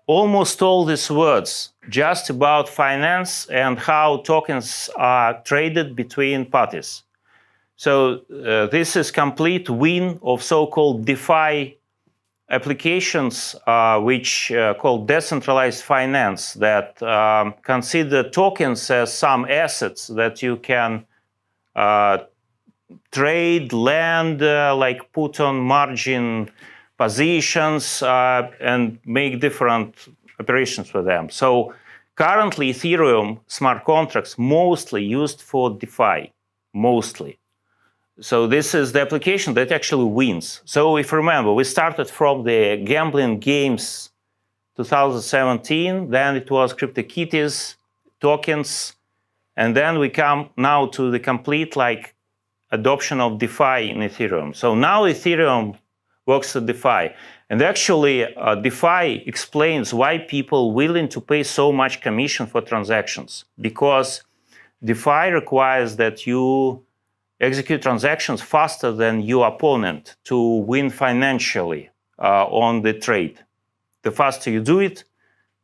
Almost all these words just about finance and how tokens are traded between parties. So this is complete win of so-called DeFi applications, which called decentralized finance, that consider tokens as some assets that you can trade, lend, like put on margin positions, and make different operations with them. So currently Ethereum smart contracts mostly used for DeFi, mostly. So this is the application that actually wins. So if you remember, we started from the gambling games 2017, then it was CryptoKitties, tokens, and then we come now to the complete like adoption of DeFi in Ethereum. So now Ethereum works at DeFi. And actually DeFi explains why people willing to pay so much commission for transactions, because DeFi requires that you execute transactions faster than your opponent to win financially on the trade. The faster you do it,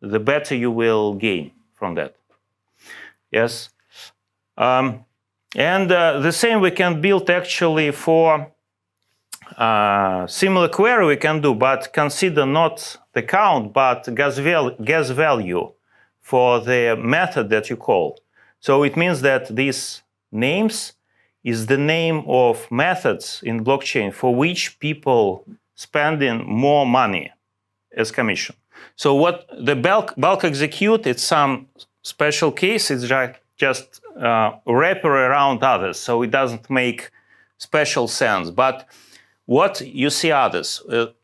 the better you will gain from that. Yes. And the same we can build actually for similar query we can do, but consider not the count, but gas value for the method that you call. So it means that these names is the name of methods in blockchain for which people spending more money as commission. So what the bulk execute, it's some special case, it's just wrapper around others, so it doesn't make special sense. But what you see others,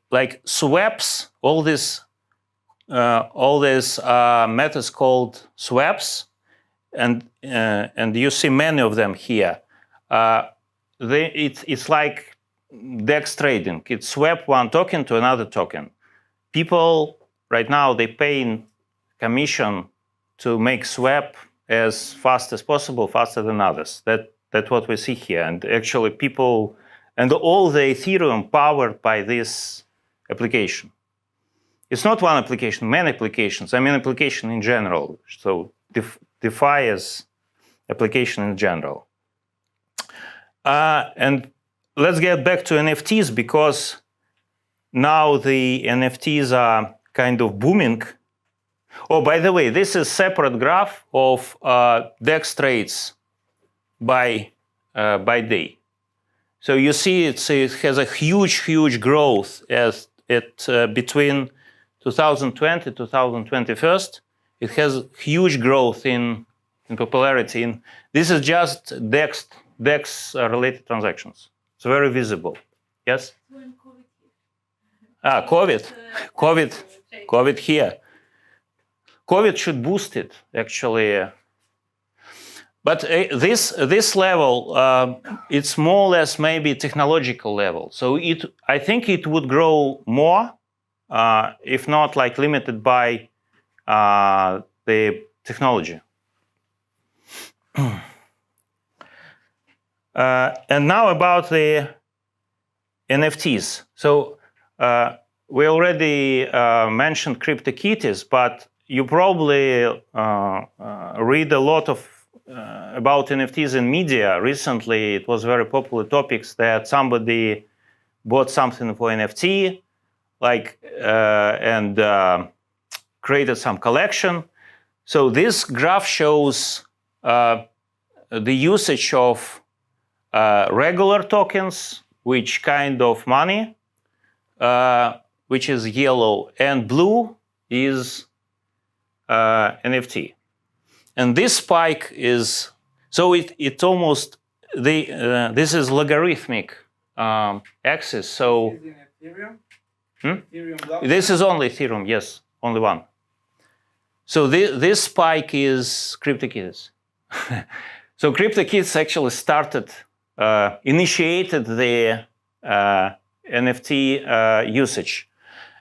like swaps, all these all these methods called swaps, and you see many of them here. It's like DEX trading. It's swap one token to another token. People right now, they pay commission to make swap as fast as possible, faster than others. That's what we see here. And actually people, and all the Ethereum powered by this application. It's not one application, many applications. I mean application in general. So DeFi is application in general. And let's get back to NFTs, because now the NFTs are kind of booming. Oh, by the way, this is separate graph of DEX trades by day. So you see it has a huge growth as between 2020 to 2021. It has huge growth in popularity. This is just DEX related transactions. It's very visible. Yes? COVID here. COVID should boost it, actually. But this level, it's more or less maybe technological level. So I think it would grow more, if not like limited by the technology. And now about the NFTs. So we already mentioned CryptoKitties, but you probably read a lot of about NFTs in media. Recently, it was very popular topics that somebody bought something for NFT, like and created some collection. So this graph shows the usage of regular tokens, which kind of money, which is yellow, and blue is NFT. And this spike is, so it almost, this is logarithmic axis. So Is it Ethereum? Ethereum blockchain? This is only Ethereum, yes, only one. So this spike is CryptoKitties. So CryptoKitties actually started, initiated the NFT usage.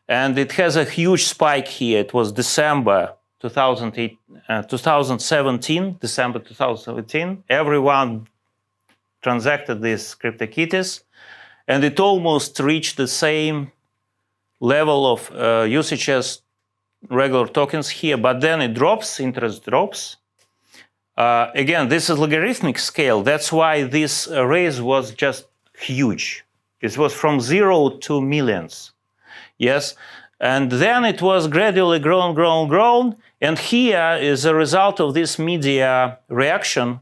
And it has a huge spike here. It was December 2017, December 2017. Everyone transacted these CryptoKitties, and it almost reached the same level of usage as regular tokens here, but then it drops, interest drops. Again, this is logarithmic scale. That's why this raise was just huge. It was from 0 to millions. Yes, and then it was gradually grown. And here is a result of this media reaction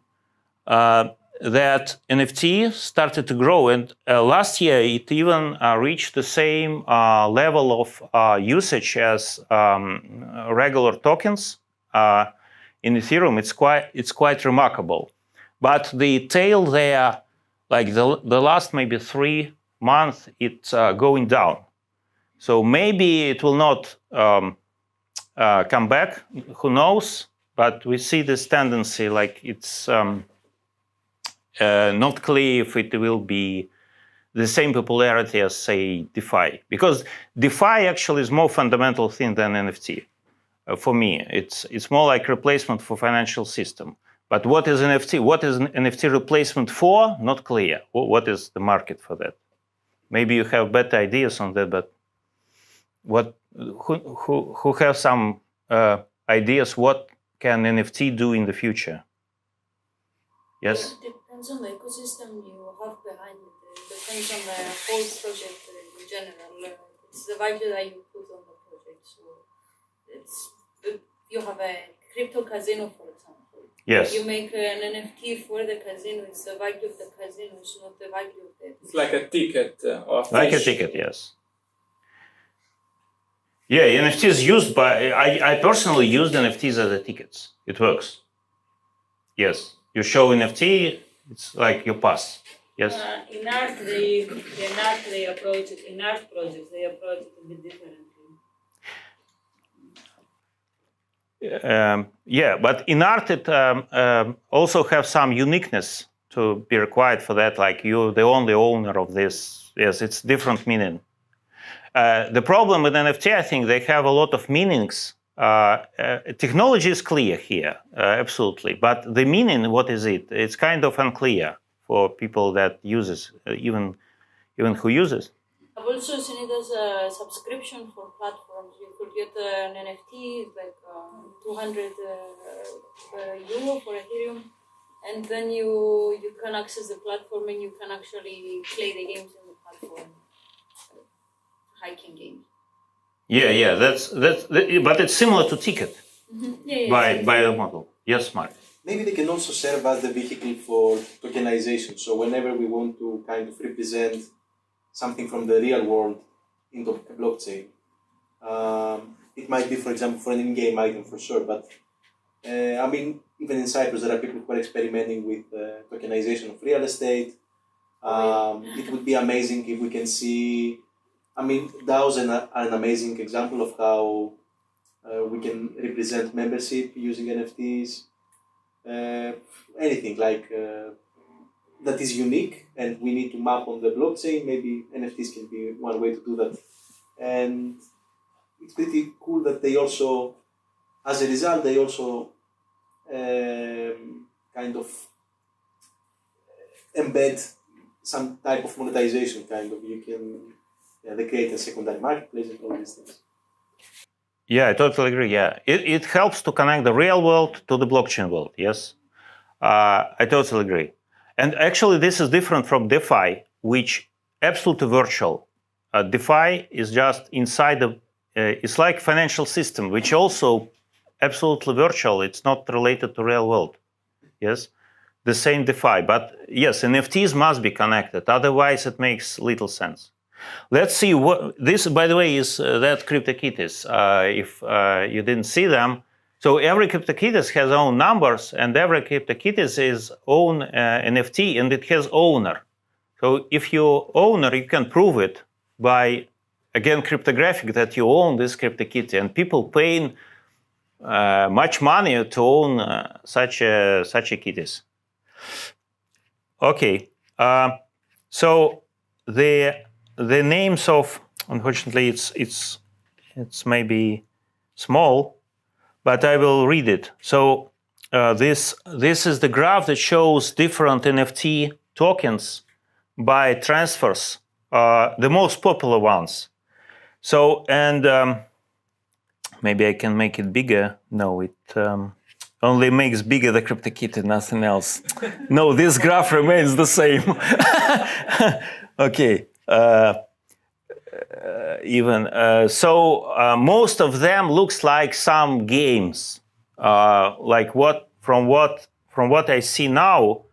that NFT started to grow. And last year, it even reached the same level of usage as regular tokens in Ethereum. It's quite remarkable. But the tail there, like the last maybe 3 months, it's going down. So maybe it will not come back, who knows? But we see this tendency, like it's not clear if it will be the same popularity as, say, DeFi. Because DeFi actually is more fundamental thing than NFT. For me, it's more like replacement for financial system. But what is NFT? What is an NFT replacement for? Not clear. What is the market for that? Maybe you have better ideas on that, but who have some ideas what can NFT do in the future? Yes? It depends on the ecosystem you have behind it. It depends on the whole project in general. It's the value that you put on the project. So you have a crypto casino, for example. Yes. You make an NFT for the casino. It's the value of the casino. It's not the value of the. It's like a ticket or a Like a fish. ticket, yes. Yeah, NFTs used by, I personally used NFTs as a tickets. It works. Yes. You show NFT, it's like you pass. Yes. In art, they approach it. In art projects, they approach it a bit differently. Yeah, but in art it also have some uniqueness to be required for that. Like you're the only owner of this. Yes, it's different meaning. The problem with NFT, I think they have a lot of meanings. Technology is clear here, absolutely, but the meaning, what is it? It's kind of unclear for people that uses, even who uses. I've also seen it as a subscription for platforms. You could get an NFT, like 200 euro for Ethereum, and then you can access the platform and you can actually play the games in the platform, hiking games. Yeah, but it's similar to Ticket by the model. Yes, Mark. Maybe they can also serve as the vehicle for tokenization. So whenever we want to kind of represent something from the real world into a blockchain, it might be, for example, for an in-game item for sure. But I mean, even in Cyprus, there are people who are experimenting with tokenization of real estate. It would be amazing if we can see. I mean, DAOs are an amazing example of how we can represent membership using NFTs. Anything like that is unique and we need to map on the blockchain. Maybe NFTs can be one way to do that. And it's pretty cool that they also, as a result, they also kind of embed some type of monetization. Kind of, you can. They create a secondary marketplace and all these things. Yeah, I totally agree. Yeah, it helps to connect the real world to the blockchain world. Yes, I totally agree. And actually, this is different from DeFi, which absolutely virtual. DeFi is just inside the. It's like financial system, which also absolutely virtual. It's not related to real world. Yes, the same DeFi. But yes, NFTs must be connected. Otherwise, it makes little sense. Let's see what this, by the way, is that CryptoKitties. If you didn't see them, so every CryptoKitties has own numbers, and every CryptoKitties is own NFT, and it has owner. So if you owner, you can prove it by again cryptographic that you own this CryptoKitty, and people paying much money to own such a kitties. Okay, so the names of, unfortunately, it's maybe small, but I will read it. So this is the graph that shows different NFT tokens by transfers, the most popular ones. So, and maybe I can make it bigger. No, it only makes bigger the CryptoKitty, nothing else. No, this graph remains the same. Okay. Most of them looks like some games, like from what I see now,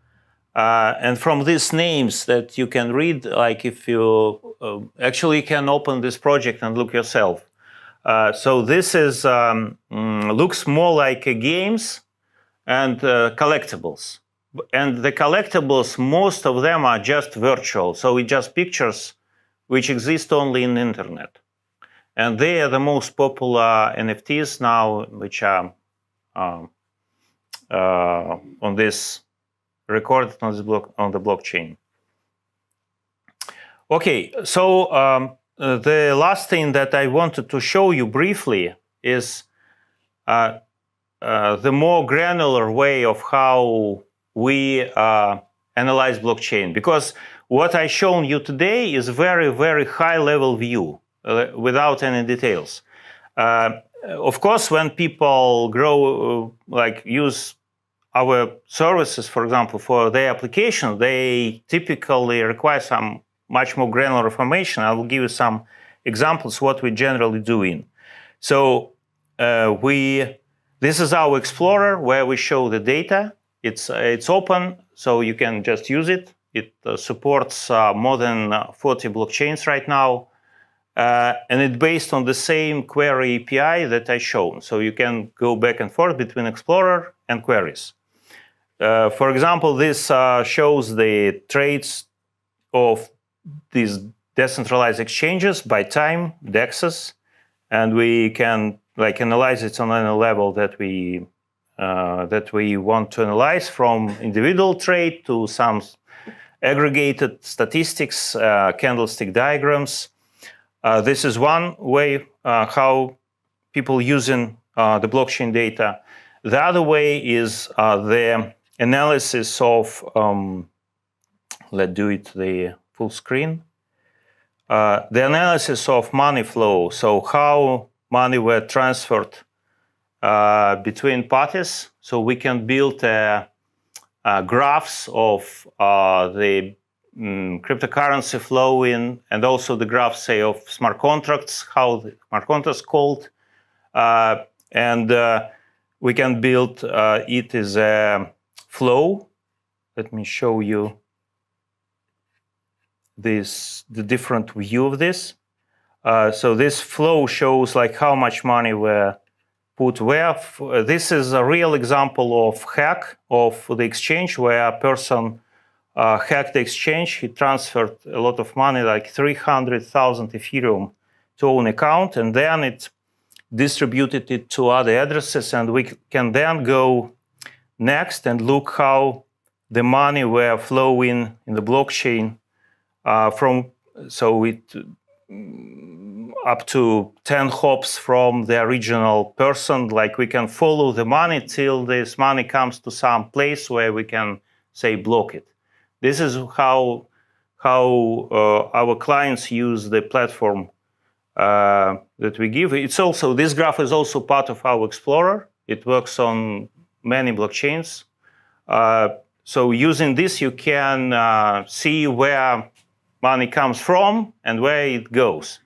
and from these names that you can read. Like if you actually can open this project and look yourself. So this is looks more like games and collectibles. And the collectibles, most of them are just virtual. So it's just pictures which exist only in the internet. And they are the most popular NFTs now, which are on this recorded on the blockchain. Okay, so the last thing that I wanted to show you briefly is the more granular way of how we analyze blockchain, because what I shown you today is very, very high level view without any details. Of course, when people use our services, for example, for their application, they typically require some much more granular information. I will give you some examples what we generally doing. So this is our Explorer where we show the data. It's open, so you can just use it. It supports more than 40 blockchains right now. And it's based on the same query API that I shown. So you can go back and forth between Explorer and queries. For example, this shows the trades of these decentralized exchanges by time, DEXs, and we can like analyze it on any level that we want to analyze, from individual trade to some aggregated statistics, candlestick diagrams. This is one way how people using the blockchain data. The other way is the analysis of, let's do it the full screen. The analysis of money flow, so how money were transferred between parties. So we can build graphs of the cryptocurrency flow in, and also the graphs, say, of smart contracts, how the smart contracts called. And we can build it as a flow. Let me show you the different view of this. So this flow shows like how much money were put where. This is a real example of hack of the exchange, where a person hacked the exchange. He transferred a lot of money, like 300,000 Ethereum, to own account, and then it distributed it to other addresses, and we can then go next and look how the money were flowing in the blockchain up to 10 hops from the original person. Like we can follow the money till this money comes to some place where we can, say, block it. This is how our clients use the platform that we give. It's also, this graph is also part of our Explorer. It works on many blockchains. So using this, you can see where money comes from and where it goes.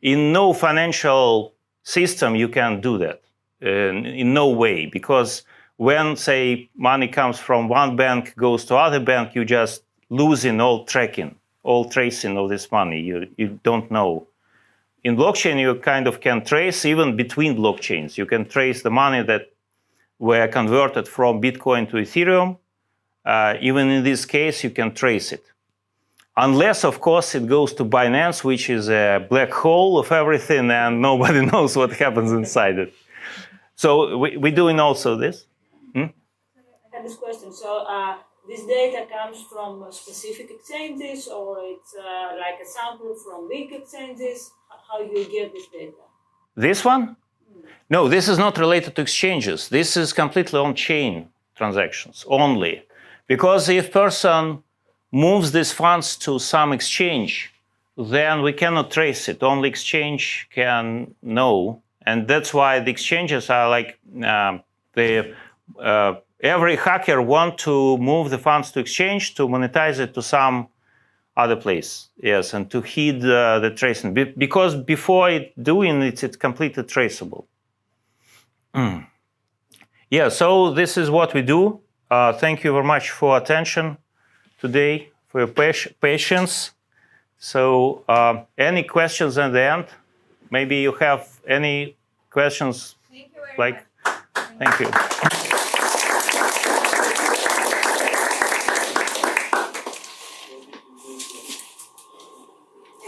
In no financial system you can do that, in no way, because when, say, money comes from one bank, goes to other bank, you just losing all tracking, all tracing of this money. You don't know. In blockchain, you kind of can trace even between blockchains. You can trace the money that were converted from Bitcoin to Ethereum. Even in this case, you can trace it. Unless, of course, it goes to Binance, which is a black hole of everything, and nobody knows what happens inside it. So we're doing also this. I have this question. So this data comes from specific exchanges, or it's like a sample from big exchanges? How you get this data? This one? No, this is not related to exchanges. This is completely on-chain transactions only. Because if person moves these funds to some exchange, then we cannot trace it. Only exchange can know. And that's why the exchanges are like, every hacker wants to move the funds to exchange to monetize it to some other place. Yes, and to hide the tracing. Because before doing it, it's completely traceable. Yeah, so this is what we do. Thank you very much for attention today, for your patience. So any questions at the end? Maybe you have any questions? Thank you very much. Thank you.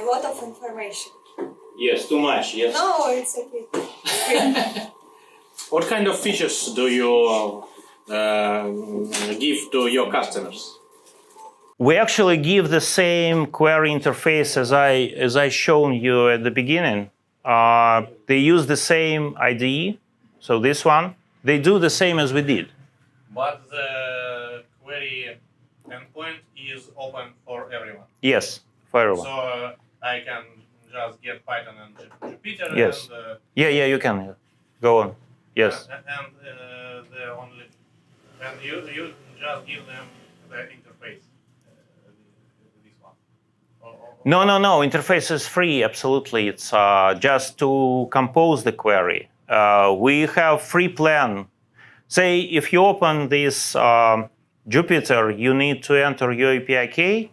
A lot of information. Yes, too much, yes. No, it's okay. What kind of features do you give to your customers? We actually give the same query interface as I shown you at the beginning. They use the same IDE, so this one. They do the same as we did. But the query endpoint is open for everyone. Yes, for everyone. So I can just get Python and Jupyter. Yes. And, Yeah, you can. Go on. Yes. And you just give them the interface. This one. No. Interface is free. Absolutely. It's just to compose the query. We have free plan. Say if you open this Jupyter, you need to enter your API key.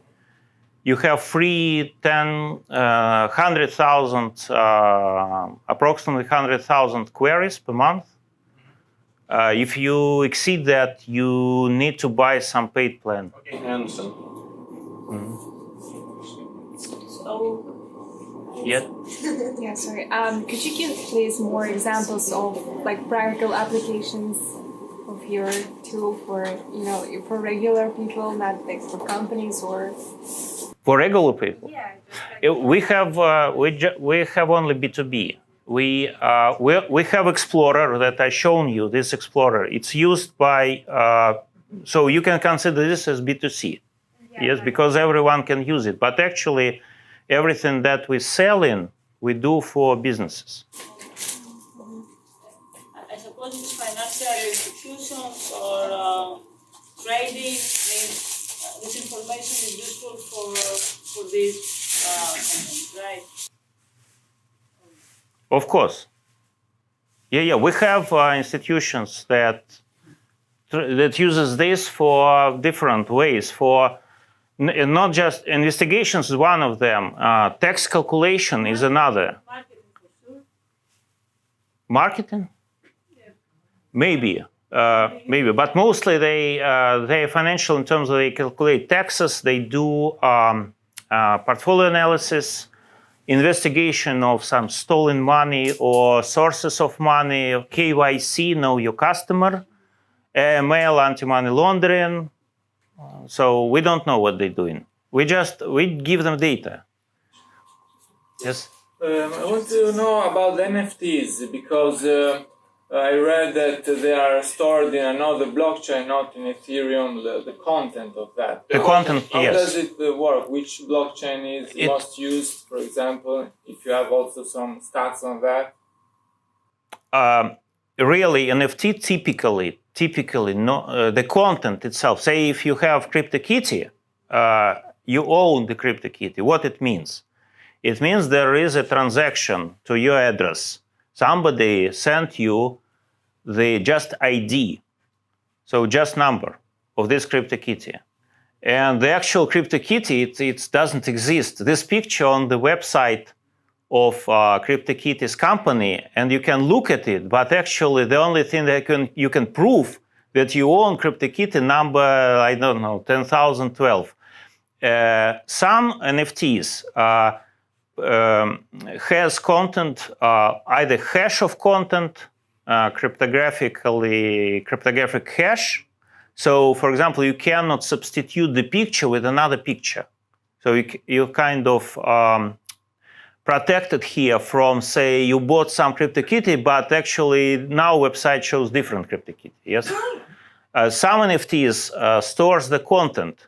You have free 100,000, approximately 100,000 queries per month. If you exceed that, you need to buy some paid plan. Okay, I understand. So Yes. Yeah, sorry. Could you give, please, more examples of like practical applications of your tool for, you know, for regular people, not like for companies or? For regular people, Yeah. we have only B2B. We have Explorer that I shown you. This Explorer, it's used by so you can consider this as B2C. Yes, because everyone can use it. But actually, everything that we sell we do for businesses. I suppose it's financial institutions or trading. This information is useful for these companies, right? Of course. Yeah. We have institutions that uses this for different ways. For not just investigations is one of them. Tax calculation is another. Marketing for sure. Marketing? Yeah. Maybe, but mostly they are financial in terms of they calculate taxes. They do portfolio analysis, investigation of some stolen money or sources of money, KYC, know your customer, AML, anti-money laundering. So we don't know what they're doing. We give them data. Yes? I want to know about NFTs because I read that they are stored in another blockchain, not in Ethereum, the content of that. The content, How yes. does it work? Which blockchain is most used, for example, if you have also some stats on that? Really, NFT typically the content itself. Say if you have CryptoKitty, you own the CryptoKitty. What it means? It means there is a transaction to your address. Somebody sent you the just ID, so just number of this CryptoKitty. And the actual CryptoKitty, it doesn't exist. This picture on the website of CryptoKitty's company, and you can look at it, but actually the only thing that you can prove that you own CryptoKitty number, I don't know, 10,012. Some NFTs has content, either hash of content, cryptographic hash. So, for example, you cannot substitute the picture with another picture. So you kind of protected here from, say, you bought some CryptoKitty, but actually now website shows different CryptoKitty. Yes. Some NFTs stores the content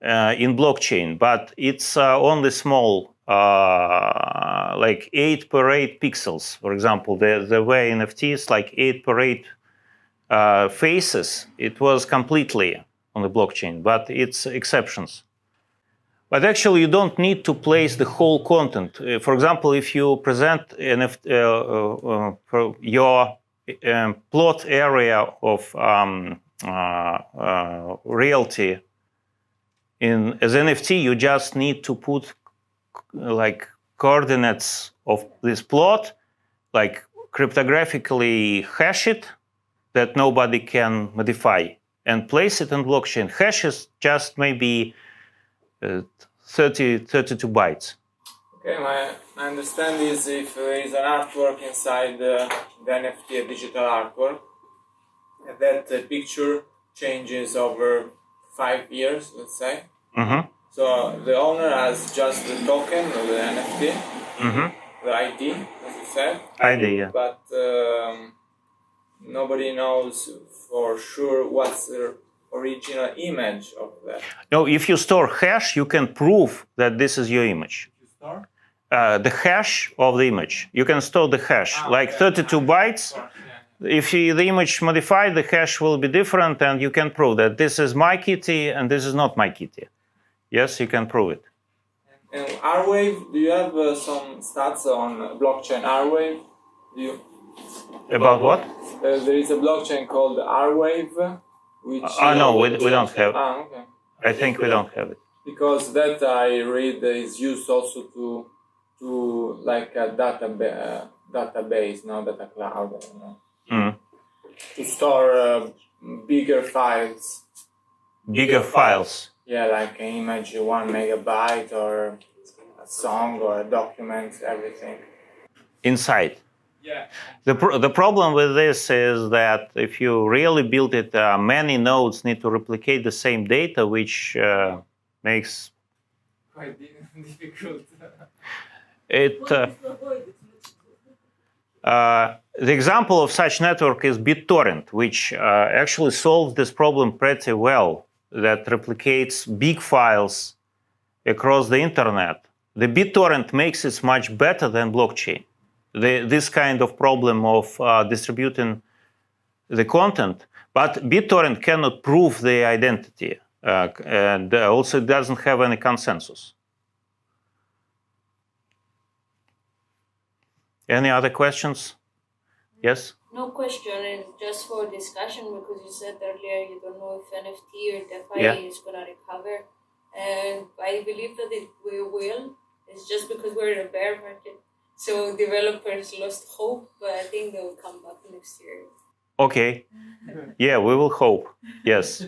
in blockchain, but it's only small. Like 8 per 8 pixels, for example, the way NFTs like 8 per 8 faces, it was completely on the blockchain, but it's exceptions. But actually, you don't need to place the whole content. For example, if you present your plot area of realty as NFT, you just need to put like coordinates of this plot, like cryptographically hash it that nobody can modify and place it in blockchain. Hash is just maybe 32 bytes. Okay, my understanding is if there is an artwork inside the NFT, a digital artwork, that picture changes over 5 years, let's say. Mm-hmm. So the owner has just the token of the NFT, the ID, as you said. ID, yeah. But nobody knows for sure what's the original image of that. No, if you store hash, you can prove that this is your image. You store? The hash of the image. You can store the hash, like 32 bytes. If the image modified, the hash will be different, and you can prove that this is my kitty and this is not my kitty. Yes, you can prove it. And R-Wave, do you have some stats on blockchain R-Wave? About what? There is a blockchain called R-Wave, which... no, we don't have it. Okay. I think we don't have it. Because that I read is used also to like a database, not data cloud. You know. To store bigger files. Bigger files. Yeah, like an image 1 megabyte or song or a document, everything. Inside. Yeah. The problem with this is that if you really build it, many nodes need to replicate the same data, which makes Quite difficult. it. The example of such network is BitTorrent, which actually solves this problem pretty well, that replicates big files across the internet. The BitTorrent makes it much better than blockchain. This kind of problem of distributing the content, but BitTorrent cannot prove the identity, and also it doesn't have any consensus. Any other questions? Yes? No question, and just for discussion, because you said earlier you don't know if NFT or DeFi is going to recover. And I believe that we will. It's just because we're in a bear market. So developers lost hope, but I think they will come back next year. Okay. Yeah, we will hope. Yes.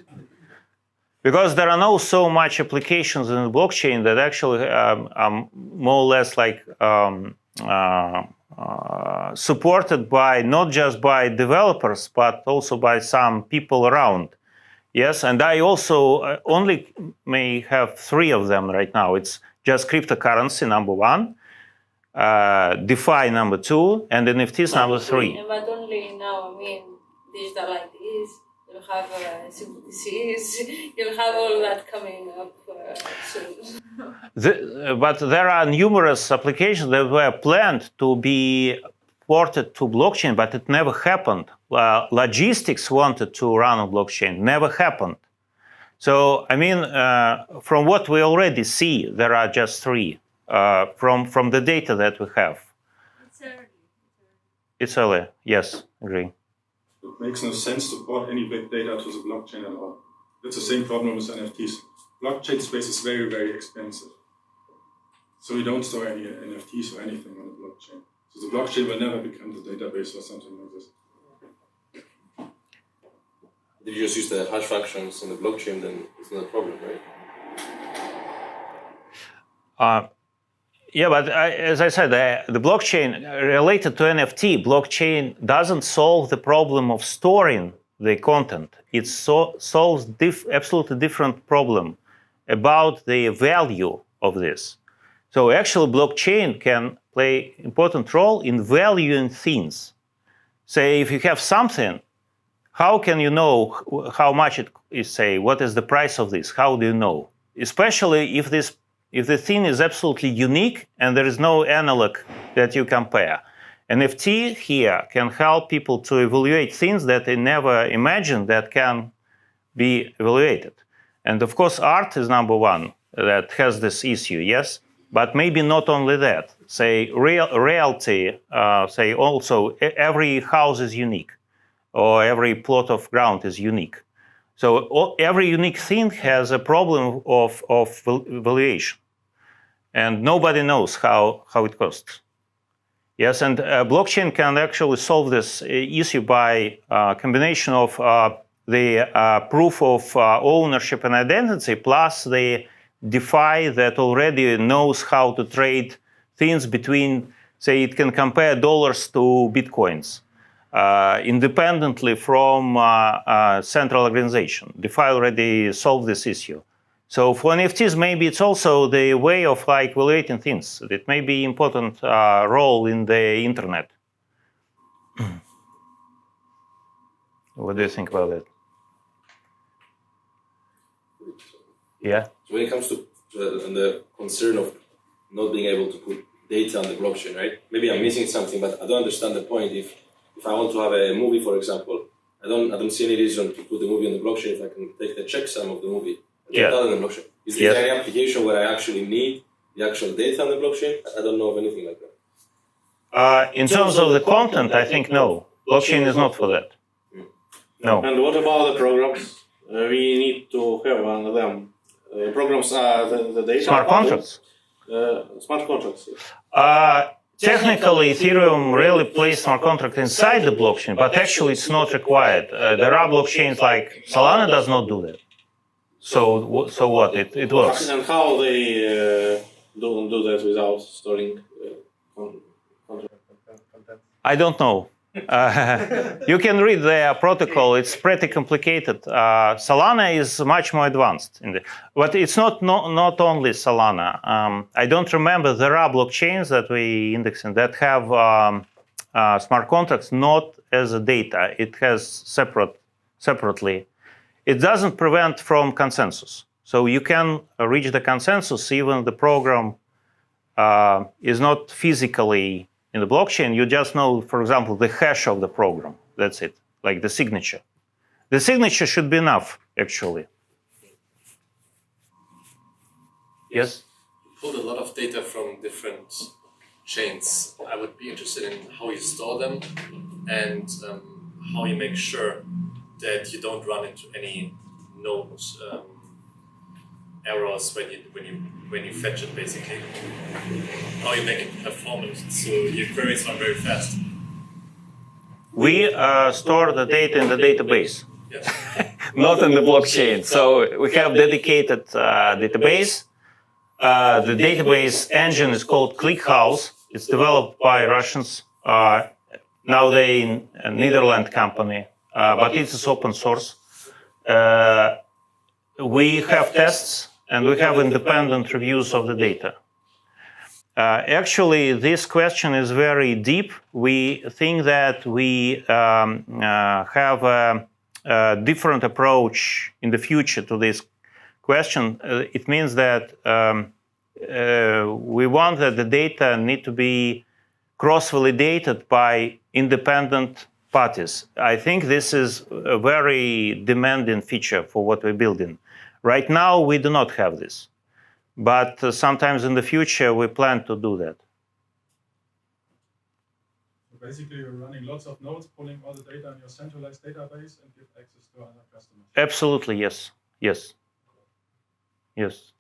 Because there are no so much applications in the blockchain that actually are more or less like supported by not just by developers, but also by some people around. Yes, and I also only may have 3 of them right now. It's just cryptocurrency, number 1, DeFi, number 2, and NFTs, number 3. But only now, I mean, digital IDs, you'll have CBDCs, you'll have all that coming up soon. But there are numerous applications that were planned to be ported to blockchain, but it never happened. Logistics wanted to run on blockchain, never happened. So, I mean, from what we already see, there are just 3 from the data that we have. It's early. It's early, yes, agree. It makes no sense to port any big data to the blockchain at all. That's the same problem with NFTs. Blockchain space is very, very expensive. So we don't store any NFTs or anything on the blockchain. So the blockchain will never become the database or something like this. If you just use the hash functions in the blockchain, then it's not a problem, right? Yeah, but as I said, the blockchain related to NFT, blockchain doesn't solve the problem of storing the content. It solves absolutely different problem about the value of this. So actually, blockchain can play important role in valuing things. Say, if you have something, how can you know how much it is? Say, what is the price of this? How do you know? Especially if the thing is absolutely unique and there is no analog that you compare. NFT here can help people to evaluate things that they never imagined that can be evaluated. And of course, art is number 1 that has this issue, yes? But maybe not only that. Say, reality, say also every house is unique, or every plot of ground is unique. So every unique thing has a problem of valuation. And nobody knows how it costs. Yes, and blockchain can actually solve this issue by combination of the proof of ownership and identity plus the DeFi that already knows how to trade things between, say, it can compare dollars to bitcoins independently from central organization. DeFi already solved this issue. So for NFTs, maybe it's also the way of like evaluating things. It may be important role in the internet. What do you think about that? Yeah. So when it comes to the concern of not being able to put data on the blockchain, right? Maybe I'm missing something, but I don't understand the point. If I want to have a movie, for example, I don't see any reason to put the movie on the blockchain if I can take the checksum of the movie. Yeah. Not on the blockchain. Is there any application where I actually need the actual data on the blockchain? I don't know of anything like that. In terms of the content, I think no. Blockchain is not for that. No. And what about the programs? We need to have one of them. Programs are the data. Smart contracts. Smart contracts. Yes. Technically, Ethereum really plays smart contract inside the blockchain, but actually it's not required. There are blockchains like Solana does not do that. So what? It works. And how they don't do that without storing content? I don't know. You can read their protocol. It's pretty complicated. Solana is much more advanced, but it's not only Solana. I don't remember. There are blockchains that we indexing that have smart contracts not as a data. It has separately. It doesn't prevent from consensus. So you can reach the consensus even the program is not physically in the blockchain. You just know, for example, the hash of the program. That's it, like the signature. The signature should be enough, actually. Yes? You pulled a lot of data from different chains. I would be interested in how you store them and how you make sure that you don't run into any node errors when you fetch it, basically. How you make it performant so your queries run very fast. We store the data in the database, Yes. not in the blockchain. So we have dedicated database. The database engine is called ClickHouse. It's developed by Russians. Now they're in a Netherlands company, but it is open source. We have tests and we have independent reviews of the data. Actually, this question is very deep. We think that we have a different approach in the future to this question. It means that we want that the data need to be cross-validated by independent parties. I think this is a very demanding feature for what we're building. Right now, we do not have this. But sometimes in the future, we plan to do that. So basically, you're running lots of nodes, pulling all the data in your centralized database and give access to other customers. Absolutely, yes. Yes. Yes.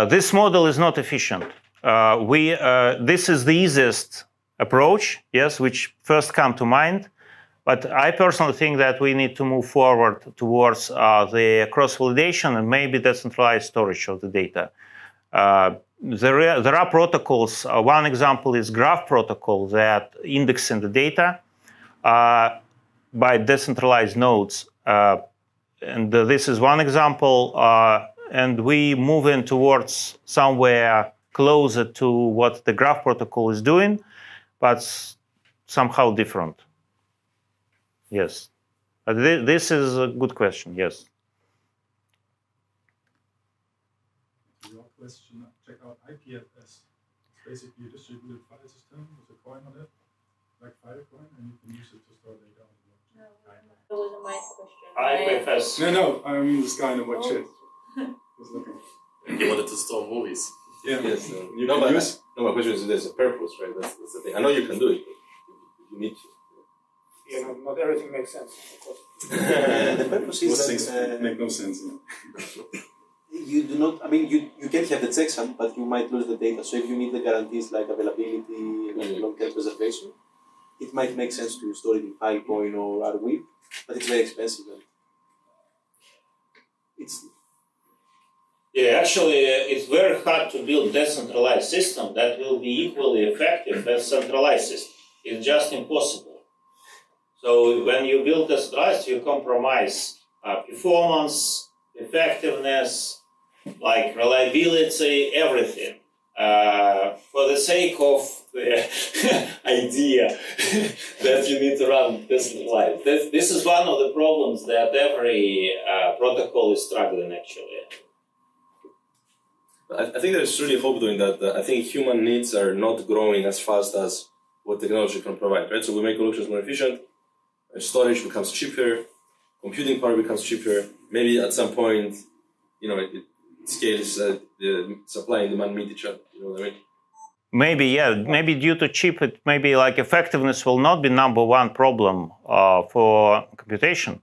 This model is not efficient. This is the easiest approach, yes, which first come to mind. But I personally think that we need to move forward towards the cross-validation and maybe decentralized storage of the data. There are protocols. One example is Graph protocol that indexing the data by decentralized nodes. And this is one example. And we move in towards somewhere closer to what the Graph protocol is doing, but somehow different. Yes. This is a good question, yes. Your question, check out IPFS. It's basically a distributed file system with a coin on it, like Filecoin, and you can use it to store data on the blockchain. That wasn't my question. IPFS. No, I mean this guy in the white shirt. He's looking. You wanted to store movies. Yeah. Yes. You can use. No, my question is there's a purpose, right? That's the thing. I know you can do it, but you need to. You know, not everything makes sense, of course. The purpose Most is things that make no sense. Yeah. you do not, I mean, you can have the checksum, but you might lose the data. So if you need the guarantees like availability and long-term preservation, it might make sense to store it in Filecoin or Arweave, but it's very expensive. Yeah, actually, it's very hard to build decentralized system that will be equally effective as centralized system. It's just impossible. So when you build decentralized, you compromise performance, effectiveness, like reliability, everything, for the sake of the idea that you need to run decentralized. This is one of the problems that every protocol is struggling actually. I think there's really hope doing that. I think human needs are not growing as fast as what technology can provide, right? So we make solutions more efficient, storage becomes cheaper, computing power becomes cheaper. Maybe at some point, it scales, the supply and demand meet each other. You know what I mean? Maybe, yeah. Maybe due to chip, it maybe like effectiveness will not be number one problem for computation.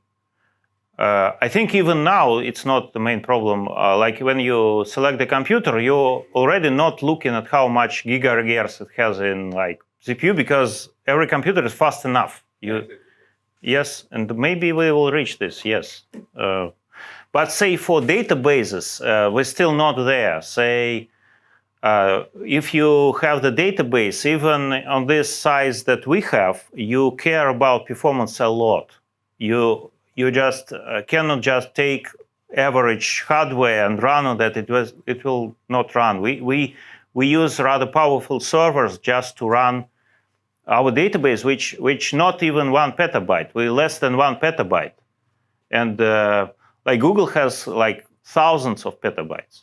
I think even now it's not the main problem. Like when you select the computer, you're already not looking at how much gigahertz it has in like CPU because every computer is fast enough. Yes, and maybe we will reach this. Yes, but say for databases, we're still not there. Say if you have the database, even on this size that we have, you care about performance a lot. You just cannot just take average hardware and run on that. It will not run. We use rather powerful servers just to run our database, which not even 1 petabyte. We're less than 1 petabyte, and like Google has like thousands of petabytes.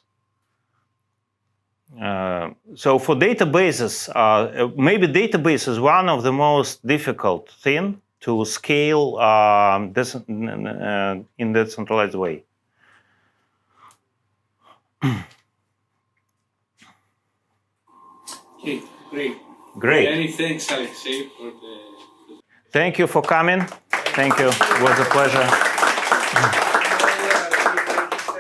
So for databases, maybe database is one of the most difficult thing to scale in decentralized way. Okay, great. Great. Many thanks, Aleksey, for the. Thank you for coming. Thank you. It was a pleasure.